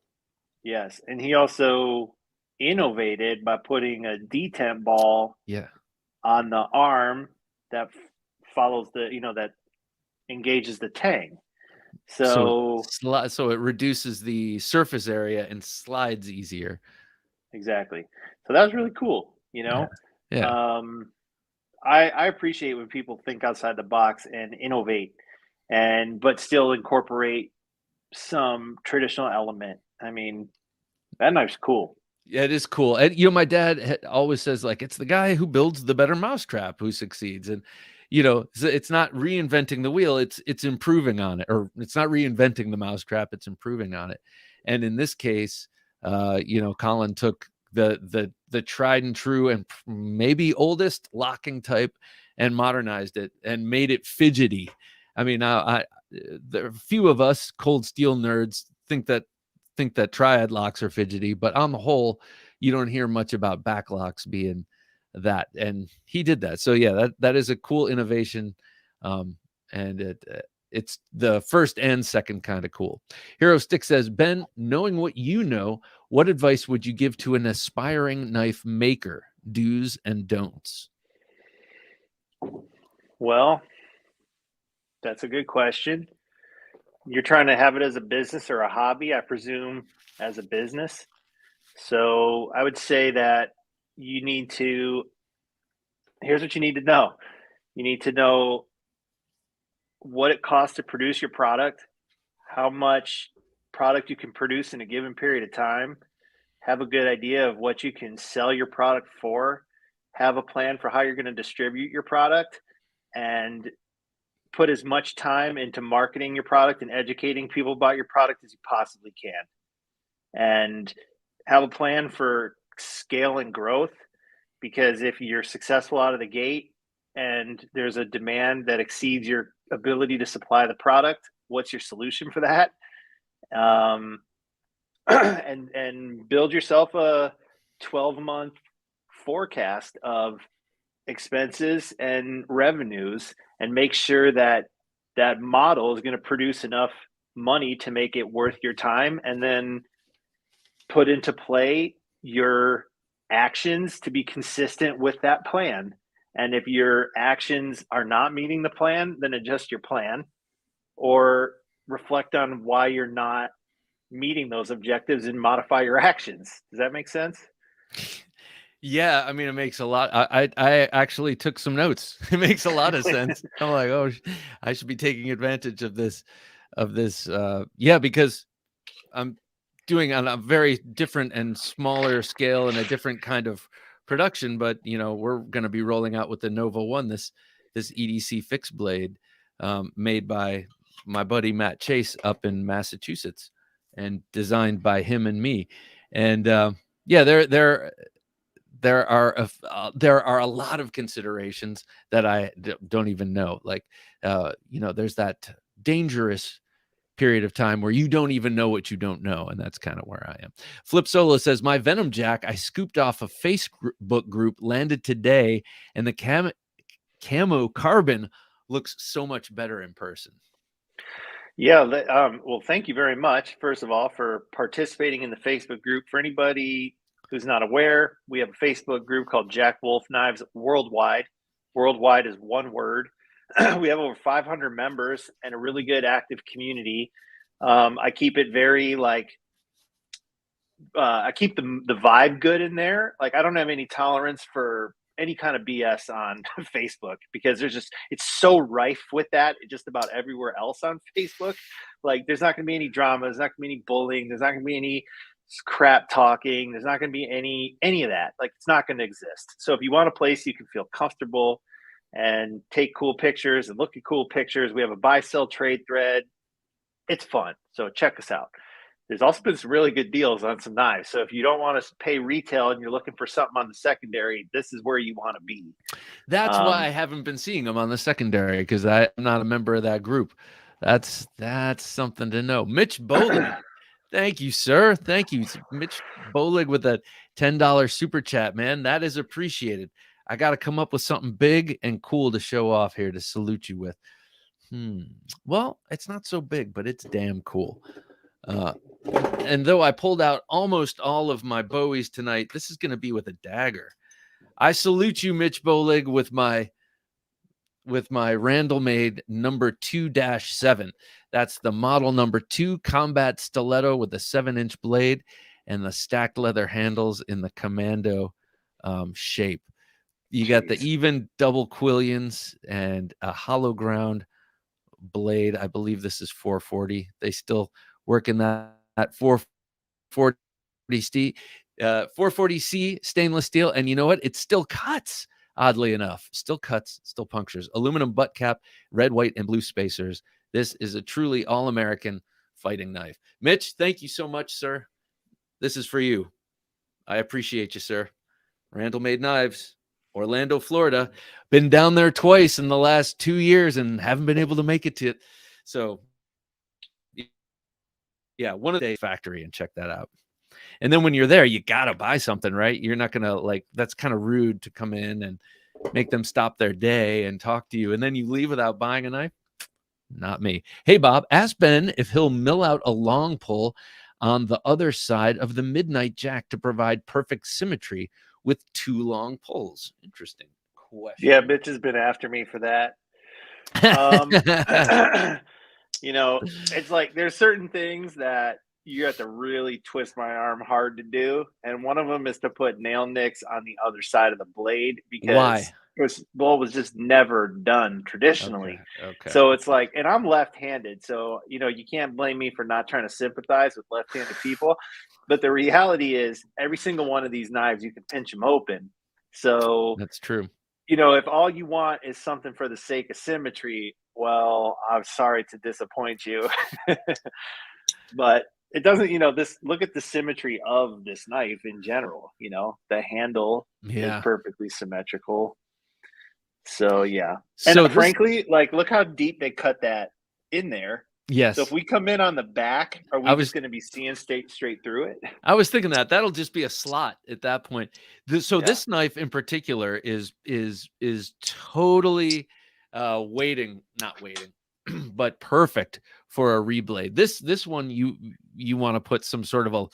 yes, and he also innovated by putting a detent ball Yeah. on the arm that follows that engages the tang. So So so it reduces the surface area and slides easier. exactly. So that was really cool. Yeah. Yeah. Um, I appreciate when people think outside the box and innovate, but still incorporate some traditional element. I mean, that knife's cool. Yeah, it is cool. And my dad always says like it's the guy who builds the better mousetrap who succeeds. And it's not reinventing the wheel, it's improving on it, or it's not reinventing the mousetrap, it's improving on it. And in this case, Colin took the tried and true and maybe oldest locking type and modernized it and made it fidgety. I mean, there are a few of us cold steel nerds think that triad locks are fidgety, but on the whole, you don't hear much about backlocks being that. And he did that. So yeah, that is a cool innovation. And it's the first and second kind of cool. Hero Stick says, Ben, knowing what you know, what advice would you give to an aspiring knife maker? Do's and don'ts. Well, that's a good question. You're trying to have it as a business or a hobby, I presume, as a business. So I would say that you need to, here's what you need to know. You need to know what it costs to produce your product, how much product you can produce in a given period of time, have a good idea of what you can sell your product for, have a plan for how you're going to distribute your product, and put as much time into marketing your product and educating people about your product as you possibly can. And have a plan for scale and growth, because if you're successful out of the gate and there's a demand that exceeds your ability to supply the product, what's your solution for that? Um, and build yourself a 12-month forecast of expenses and revenues, and make sure that that model is going to produce enough money to make it worth your time, and then put into play your actions to be consistent with that plan. And if your actions are not meeting the plan, then adjust your plan or reflect on why you're not meeting those objectives and modify your actions. Does that make sense? Yeah, I mean, it makes a lot. I actually took some notes. It makes a lot of sense. I'm like, oh, I should be taking advantage of this, yeah, because I'm doing on a very different and smaller scale and a different kind of production. But we're going to be rolling out with the Nova One this EDC fixed blade, made by my buddy Matt Chase up in Massachusetts, and designed by him and me. And yeah, there are a lot of considerations that I don't even know. Like, there's that dangerous period of time where you don't even know what you don't know, and that's kind of where I am. Flip Solo says, my Venom Jack I scooped off a Facebook group landed today, and the camo carbon looks so much better in person. Yeah. Well, thank you very much, first of all, for participating in the Facebook group. For anybody who's not aware, we have a Facebook group called Jack Wolf Knives Worldwide. Worldwide is one word. We have over 500 members and a really good active community. I keep it very I keep the vibe good in there. Like, I don't have any tolerance for any kind of BS on Facebook, because it's so rife with that just about everywhere else on Facebook. Like, there's not going to be any drama. There's not going to be any bullying. There's not going to be any crap talking. There's not going to be any of that. Like, it's not going to exist. So if you want a place you can feel comfortable and take cool pictures and look at cool pictures, we have a buy, sell, trade thread. It's fun. So check us out. There's also been some really good deals on some knives. So if you don't want to pay retail and you're looking for something on the secondary, this is where you want to be. That's why I haven't been seeing them on the secondary, because I'm not a member of that group. That's something to know. Mitch Bowling, thank you, sir. Thank you, Mitch Bowling, with a $10 super chat, man. That is appreciated. I got to come up with something big and cool to show off here to salute you with. Well, it's not so big, but it's damn cool. And though I pulled out almost all of my Bowies tonight, this is going to be with a dagger. I salute you, Mitch Bowling, with my Randall made number 2-7. That's the model number 2 combat stiletto with a 7-inch blade and the stacked leather handles in the commando shape. You got the even double quillions and a hollow ground blade. I believe this is 440. They still work in that 440C stainless steel, and you know what? It still cuts. Oddly enough, still cuts, still punctures. Aluminum butt cap, red, white, and blue spacers. This is a truly all-American fighting knife. Mitch, thank you so much, sir. This is for you. I appreciate you, sir. Randall Made Knives, Orlando, Florida. Been down there twice in the last 2 years and haven't been able to make it to it. So, yeah, one of the day factory and check that out. And then when you're there, you got to buy something, right? You're not going to that's kind of rude to come in and make them stop their day and talk to you. And then you leave without buying a knife. Not me. Hey, Bob, ask Ben if he'll mill out a long pull on the other side of the midnight jack to provide perfect symmetry with 2 long pulls. Interesting question. Yeah, bitch has been after me for that. It's like there's certain things that you have to really twist my arm hard to do, and one of them is to put nail nicks on the other side of the blade because it was just never done traditionally. Okay. So it's like, and I'm left-handed, so you can't blame me for not trying to sympathize with left-handed people. But the reality is, every single one of these knives, you can pinch them open. So that's true. If all you want is something for the sake of symmetry, well, I'm sorry to disappoint you. But it doesn't, look at the symmetry of this knife in general. The handle is perfectly symmetrical. So, yeah. And frankly, look how deep they cut that in there. Yes. So if we come in on the back, are we just going to be seeing straight through it? I was thinking that'll just be a slot at that point. This knife in particular is totally not waiting, but perfect for a reblade. This one you want to put some sort of a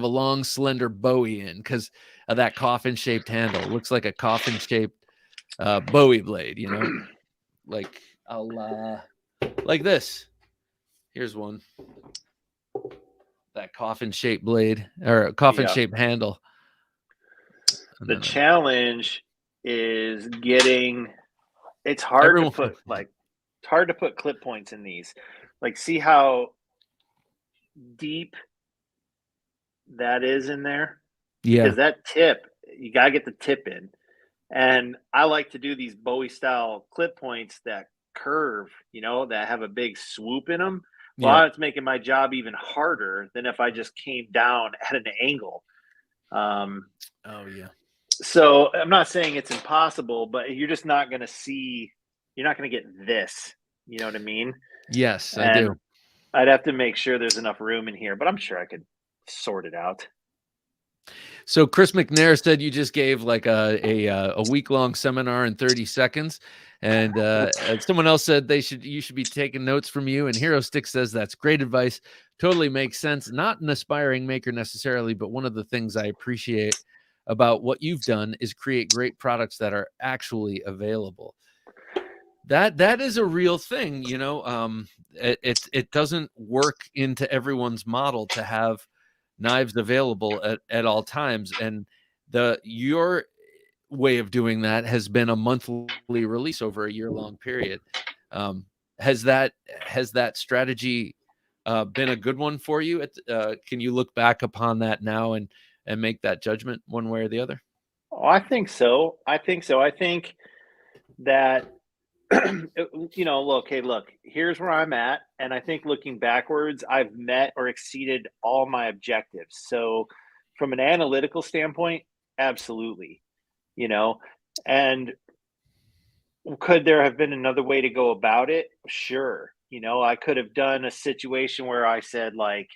long slender Bowie in because of that coffin shaped handle. It looks like a coffin shaped Bowie blade. Like this. Here's one. That coffin-shaped blade or coffin-shaped handle. The challenge is it's hard to put clip points in these. See how deep that is in there? Yeah. Because that tip, you got to get the tip in. And I like to do these Bowie style clip points that curve, that have a big swoop in them. Well, it's making my job even harder than if I just came down at an angle. So I'm not saying it's impossible, but you're just not going to get this. You know what I mean? Yes, I do. I'd have to make sure there's enough room in here, but I'm sure I could sort it out. So Chris McNair said you just gave a week-long seminar in 30 seconds. And someone else said you should be taking notes from you. And Hero Stick says that's great advice. Totally makes sense. Not an aspiring maker necessarily, but one of the things I appreciate about what you've done is create great products that are actually available. That is a real thing, it doesn't work into everyone's model to have knives available at all times, and your way of doing that has been a monthly release over a year-long period. Has that strategy been a good one for you? Can you look back upon that now and make that judgment one way or the other? Oh, I think so. I think that look, hey, look, here's where I'm at. And I think looking backwards, I've met or exceeded all my objectives. So, from an analytical standpoint, absolutely, you know, and could there have been another way to go about it? Sure. I could have done a situation where I said, like,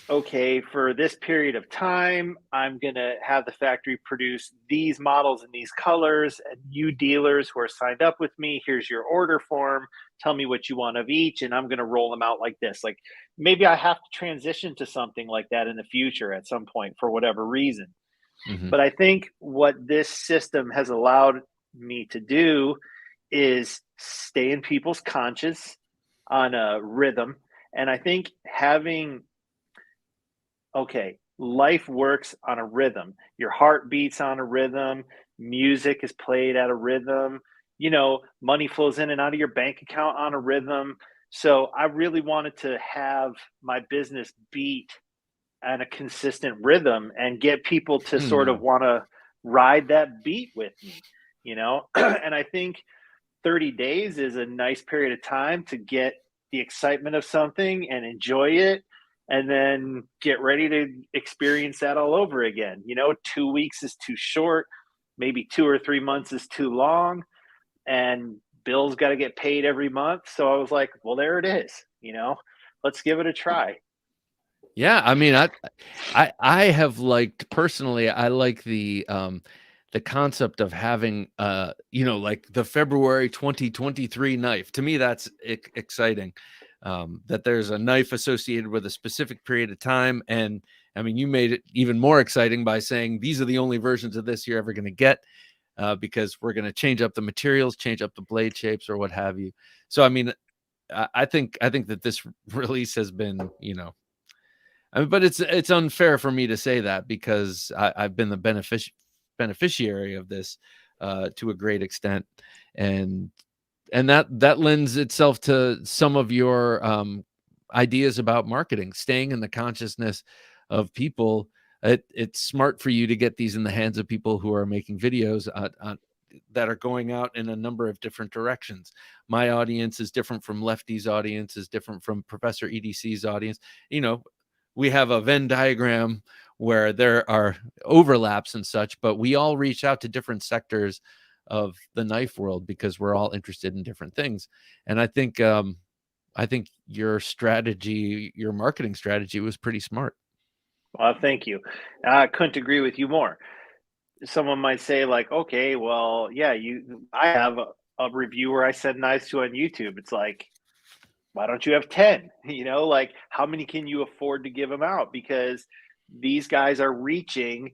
okay, for this period of time, I'm going to have the factory produce these models in these colors. And you dealers who are signed up with me, here's your order form. Tell me what you want of each. And I'm going to roll them out like this. Like maybe I have to transition to something like that in the future at some point for whatever reason. Mhm. But I think what this system has allowed me to do is stay in people's conscious on a rhythm. And I think life works on a rhythm. Your heart beats on a rhythm. Music is played at a rhythm. Money flows in and out of your bank account on a rhythm. So I really wanted to have my business beat at a consistent rhythm and get people to sort of Hmm. want to ride that beat with me, and I think 30 days is a nice period of time to get the excitement of something and enjoy it and then get ready to experience that all over again. 2 weeks is too short, maybe 2 or 3 months is too long, and bills got to get paid every month. So I was like, well, there it is, let's give it a try. Yeah, I mean, I have liked personally, I like the concept of having, like the February 2023 knife. To me, that's exciting. That there's a knife associated with a specific period of time. And I mean, you made it even more exciting by saying these are the only versions of this you're ever going to get, because we're going to change up the materials, change up the blade shapes, or what have you. So, I mean, I think that this release has been, I mean, but it's unfair for me to say that because I've been the beneficiary of this, to a great extent, and that lends itself to some of your ideas about marketing, staying in the consciousness of people. It's smart for you to get these in the hands of people who are making videos that are going out in a number of different directions. My audience is different from Lefty's audience, is different from Professor EDC's audience. You know, we have a Venn diagram where there are overlaps and such, but we all reach out to different sectors of the knife world because we're all interested in different things. And I think your strategy, your marketing strategy, was pretty smart. Well, thank you. I couldn't agree with you more. Someone might say, like, okay, well, yeah, I have a reviewer I send knives to on YouTube. It's like, why don't you have 10? Like, how many can you afford to give them out? Because these guys are reaching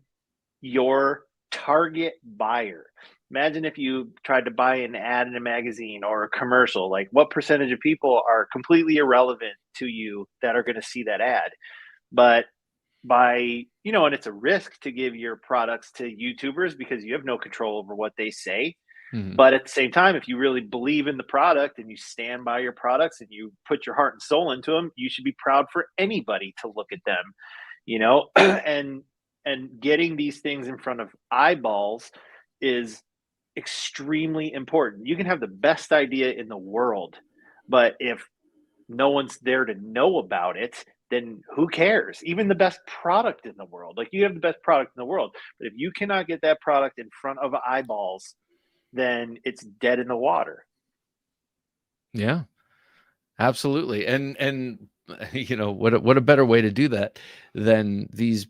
your target buyer. Imagine if you tried to buy an ad in a magazine or a commercial, like what percentage of people are completely irrelevant to you that are going to see that ad? But and it's a risk to give your products to YouTubers because you have no control over what they say. Mhm. But at the same time, if you really believe in the product and you stand by your products and you put your heart and soul into them, you should be proud for anybody to look at them, and getting these things in front of eyeballs is extremely important. You can have the best idea in the world, but if no one's there to know about it, then who cares? Even the best product in the world. Like you have the best product in the world, but if you cannot get that product in front of eyeballs, then it's dead in the water. Yeah, absolutely. And what a better way to do that than these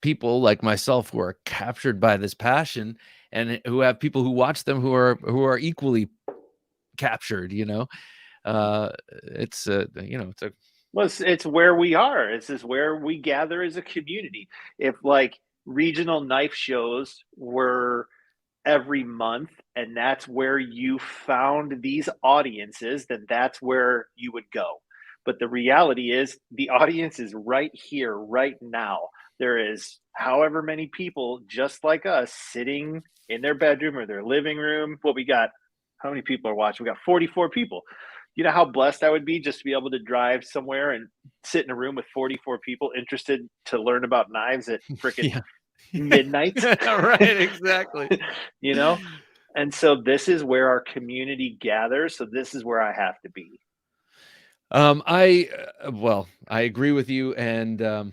people like myself who are captured by this passion and who have people who watch them who are equally captured. It's a Well, it's where we are. This is where we gather as a community. If like regional knife shows were every month and that's where you found these audiences, then that's where you would go. But the reality is the audience is right here, right now. There is however many people just like us sitting in their bedroom or their living room. What we got, how many people are watching? We got 44 people. You know how blessed I would be just to be able to drive somewhere and sit in a room with 44 people interested to learn about knives at freaking yeah. midnight. Right, exactly. you know And so this is where our community gathers. So this is where I have to be. I agree with you, and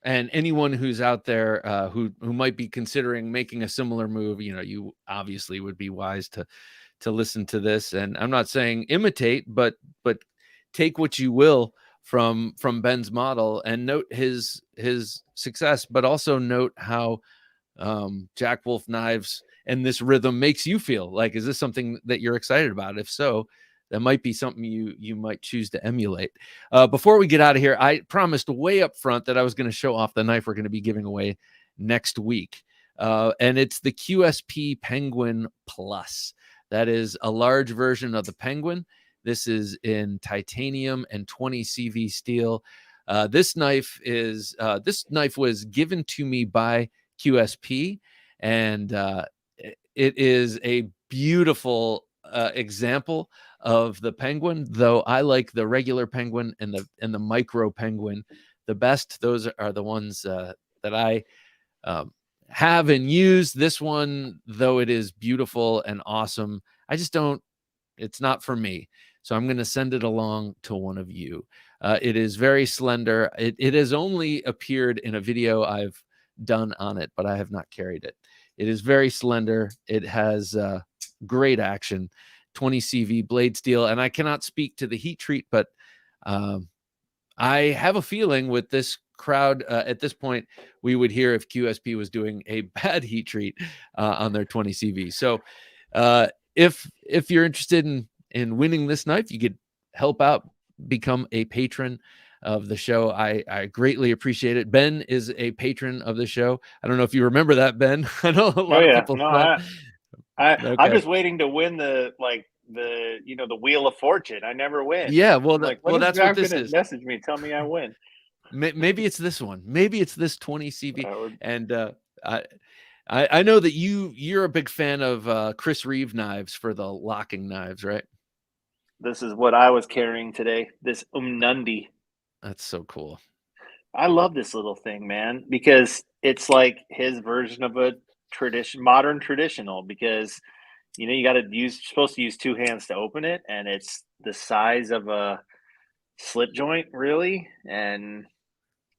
anyone who's out there who might be considering making a similar move, you obviously would be wise to listen to this. And I'm not saying imitate, but take what you will from Ben's model and note his success, but also note how Jack Wolf knives and this rhythm makes you feel. Like, is this something that you're excited about? If so, that might be something you might choose to emulate. Before we get out of here, I promised way up front that I was going to show off the knife we're going to be giving away next week. And it's the QSP Penguin Plus. That is a large version of the Penguin. This is in titanium and 20 CV steel. This knife was given to me by QSP, and it is a beautiful example of the Penguin, though I like the regular Penguin and the micro Penguin the best. Those are the ones that I have and use. This one, though it is beautiful and awesome, it's not for me. So I'm going to send it along to one of you. It is very slender. It has only appeared in a video I've done on it, but I have not carried it. It is very slender. It has great action, 20 CV blade steel, and I cannot speak to the heat treat, but I have a feeling with this crowd at this point, we would hear if QSP was doing a bad heat treat on their 20 CV. So if you're interested in winning this knife, you could help out, become a patron of the show. I greatly appreciate it. Ben is a patron of the show. I don't know if you remember that, Ben. I know a lot of people thought. I'm just waiting to win the Wheel of Fortune. I never win. Yeah, well, that's what this is. Message me, tell me I win. Maybe it's this one. Maybe it's this 20 CV. And I know that you're a big fan of Chris Reeve knives for the locking knives, right? This is what I was carrying today. This Umnundi. That's so cool. I love this little thing, man, because it's like his version of a modern traditional. Because supposed to use two hands to open it, and it's the size of a slip joint, really, and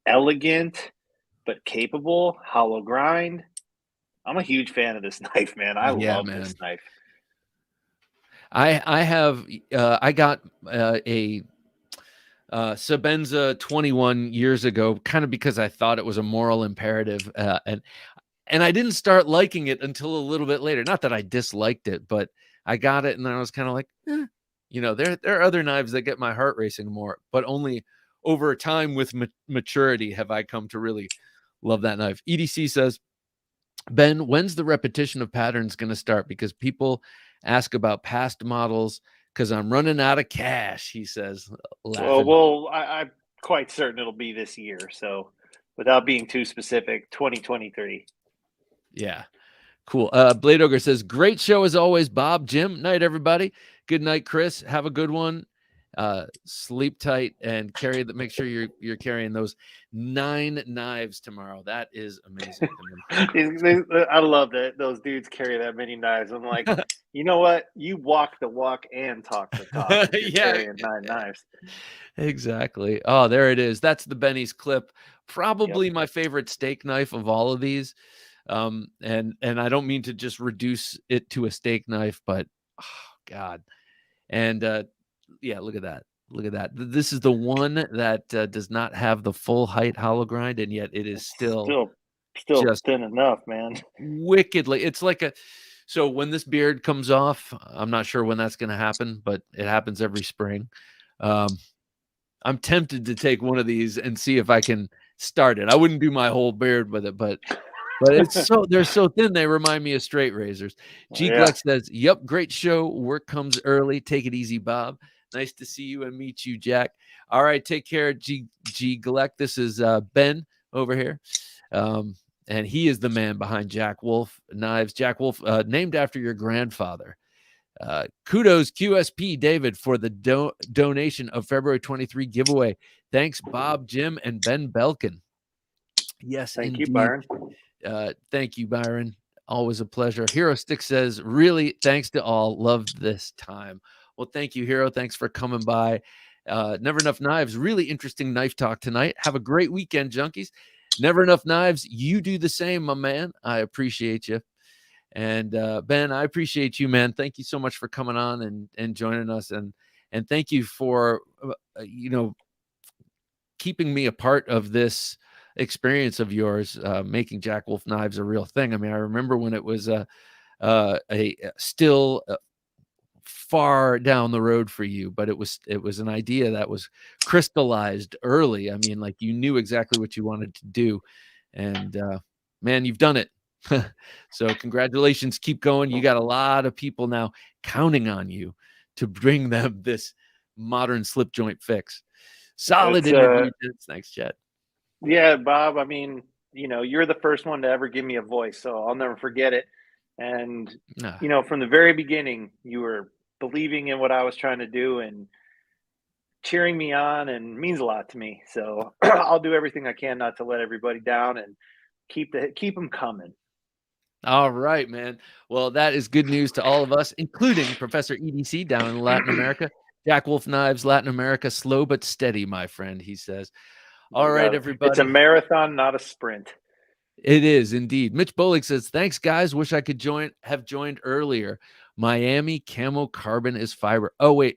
elegant but capable, hollow grind. I'm a huge fan of this knife, man. I love this knife. I got a Sebenza 21 years ago, kind of because I thought it was a moral imperative, and I didn't start liking it until a little bit later. Not that I disliked it, but I got it, and then I was kind of like, there are other knives that get my heart racing more, but only over time with maturity have I come to really love that knife. EDC says, Ben, when's the repetition of patterns going to start? Because people ask about past models because I'm running out of cash, he says, laughing. Well, I'm quite certain it'll be this year. So without being too specific, 2023. Yeah. Cool. Blade Ogre says, great show as always, Bob, Jim. Night, everybody. Good night, Chris. Have a good one. Sleep tight and make sure you're carrying those 9 knives tomorrow. That is amazing. I love that those dudes carry that many knives. I'm like, you know what? You walk the walk and talk the talk. You're carrying 9 knives. Exactly. Oh, there it is. That's the Benny's clip. Probably my favorite steak knife of all of these. And I don't mean to just reduce it to a steak knife, but oh God. And look at that. Look at that. This is the one that does not have the full height hollow grind, and yet it is still just thin enough, man. Wickedly. It's like so when this beard comes off, I'm not sure when that's going to happen, but it happens every spring. I'm tempted to take one of these and see if I can start it. I wouldn't do my whole beard with it, but they're so thin they remind me of straight razors. G Gleck says, "Yep, great show. Work comes early. Take it easy, Bob. Nice to see you and meet you, Jack. All right, take care, G Gleck. This is Ben over here, and he is the man behind Jack Wolf Knives. Jack Wolf, named after your grandfather. Kudos QSP David for the donation of February 23 giveaway. Thanks, Bob, Jim, and Ben Belkin. Yes, thank indeed. you, Byron. Thank you, Byron. Always a pleasure. Hero Stick says, really, thanks to all. Loved this time. Well, thank you, Hero. Thanks for coming by. Never Enough Knives. Really interesting knife talk tonight. Have a great weekend, junkies. Never Enough Knives. You do the same, my man. I appreciate you. And Ben, I appreciate you, man. Thank you so much for coming on and joining us. And thank you for, keeping me a part of this experience of yours, making Jack Wolf knives a real thing. I mean, I remember when it was still far down the road for you, but it was an idea that was crystallized early. I mean, like, you knew exactly what you wanted to do, and man, you've done it. So congratulations, keep going. You got a lot of people now counting on you to bring them this modern slip joint fix. Solid interview. Thanks, Chad. Yeah, Bob. I mean, you're the first one to ever give me a voice, so I'll never forget it. And, from the very beginning, you were believing in what I was trying to do and cheering me on, and means a lot to me. So I'll do everything I can not to let everybody down and keep them coming. All right, man. Well, that is good news to all of us, including Professor EDC down in Latin America. Jack Wolf Knives, Latin America, slow but steady, my friend, he says. All right, everybody. It's a marathon, not a sprint. It is indeed. Mitch Bolick says, thanks, guys. Wish I could have joined earlier. Miami camo carbon is fiber. Oh, wait,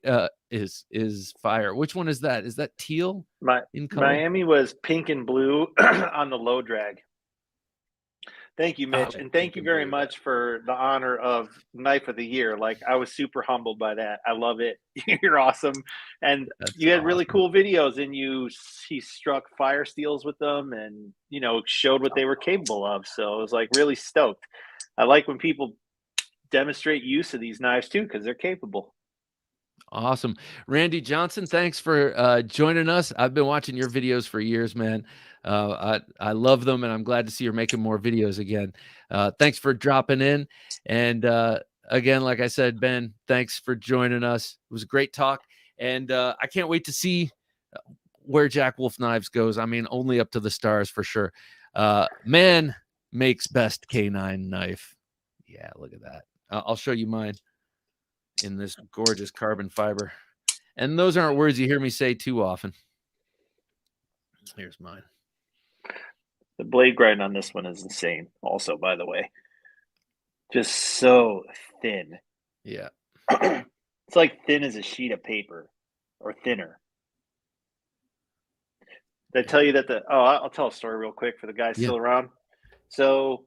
is fire. Which one is that? Is that teal in color? Miami was pink and blue on the low drag. Thank you, Mitch. And thank you very much for the honor of Knife of the Year. Like, I was super humbled by that. I love it. You're awesome. And you had really cool videos, and he struck fire steels with them and, showed what they were capable of. So I was like really stoked. I like when people demonstrate use of these knives too, because they're capable. Awesome. Randy Johnson, thanks for joining us. I've been watching your videos for years, man. I love them, and I'm glad to see you're making more videos again. Thanks for dropping in. And again, like I said, Ben, thanks for joining us. It was a great talk. And I can't wait to see where Jack Wolf Knives goes. I mean, only up to the stars for sure. Man makes best canine knife. Yeah, look at that. I'll show you mine in this gorgeous carbon fiber. And those aren't words you hear me say too often. Here's mine. The blade grind on this one is insane also, by the way. Just so thin. Yeah. It's like thin as a sheet of paper, or thinner. Did I tell you that I'll tell a story real quick for the guys still around. So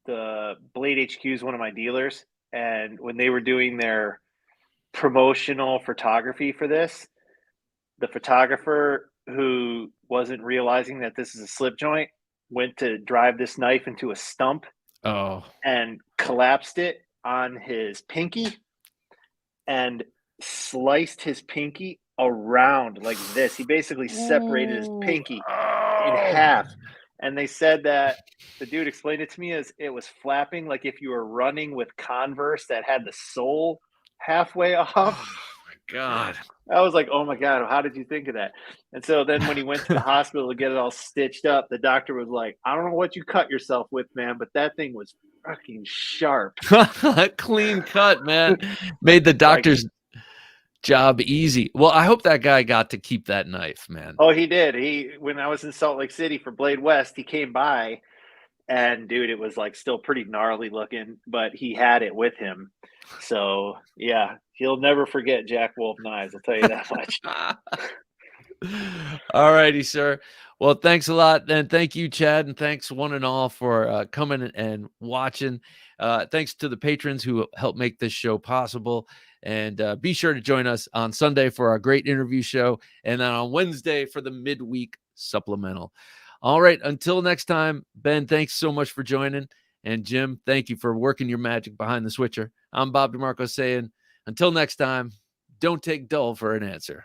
the Blade HQ is one of my dealers, and when they were doing their promotional photography for this, the photographer who wasn't realizing that this is a slip joint went to drive this knife into a stump and collapsed it on his pinky and sliced his pinky around like this. He basically separated his pinky in half. And they said that the dude explained it to me as it was flapping like if you were running with Converse that had the sole halfway off. Oh my God. I was like, oh my God, how did you think of that? And so then when he went to the hospital to get it all stitched up, the doctor was like, I don't know what you cut yourself with, man, but that thing was fucking sharp. Clean cut, man. Made the doctor's job easy. Well, I hope that guy got to keep that knife, man. Oh, he did. When I was in Salt Lake City for Blade West, he came by, and dude, it was like still pretty gnarly looking, but he had it with him. So yeah, he'll never forget Jack Wolf Knives. I'll tell you that much. All righty, sir. Well, thanks a lot. And thank you, Chad. And thanks one and all for coming and watching. Thanks to the patrons who helped make this show possible. And be sure to join us on Sunday for our great interview show. And then on Wednesday for the midweek supplemental. All right. Until next time, Ben, thanks so much for joining. And Jim, thank you for working your magic behind the switcher. I'm Bob DeMarco saying, until next time, don't take dull for an answer.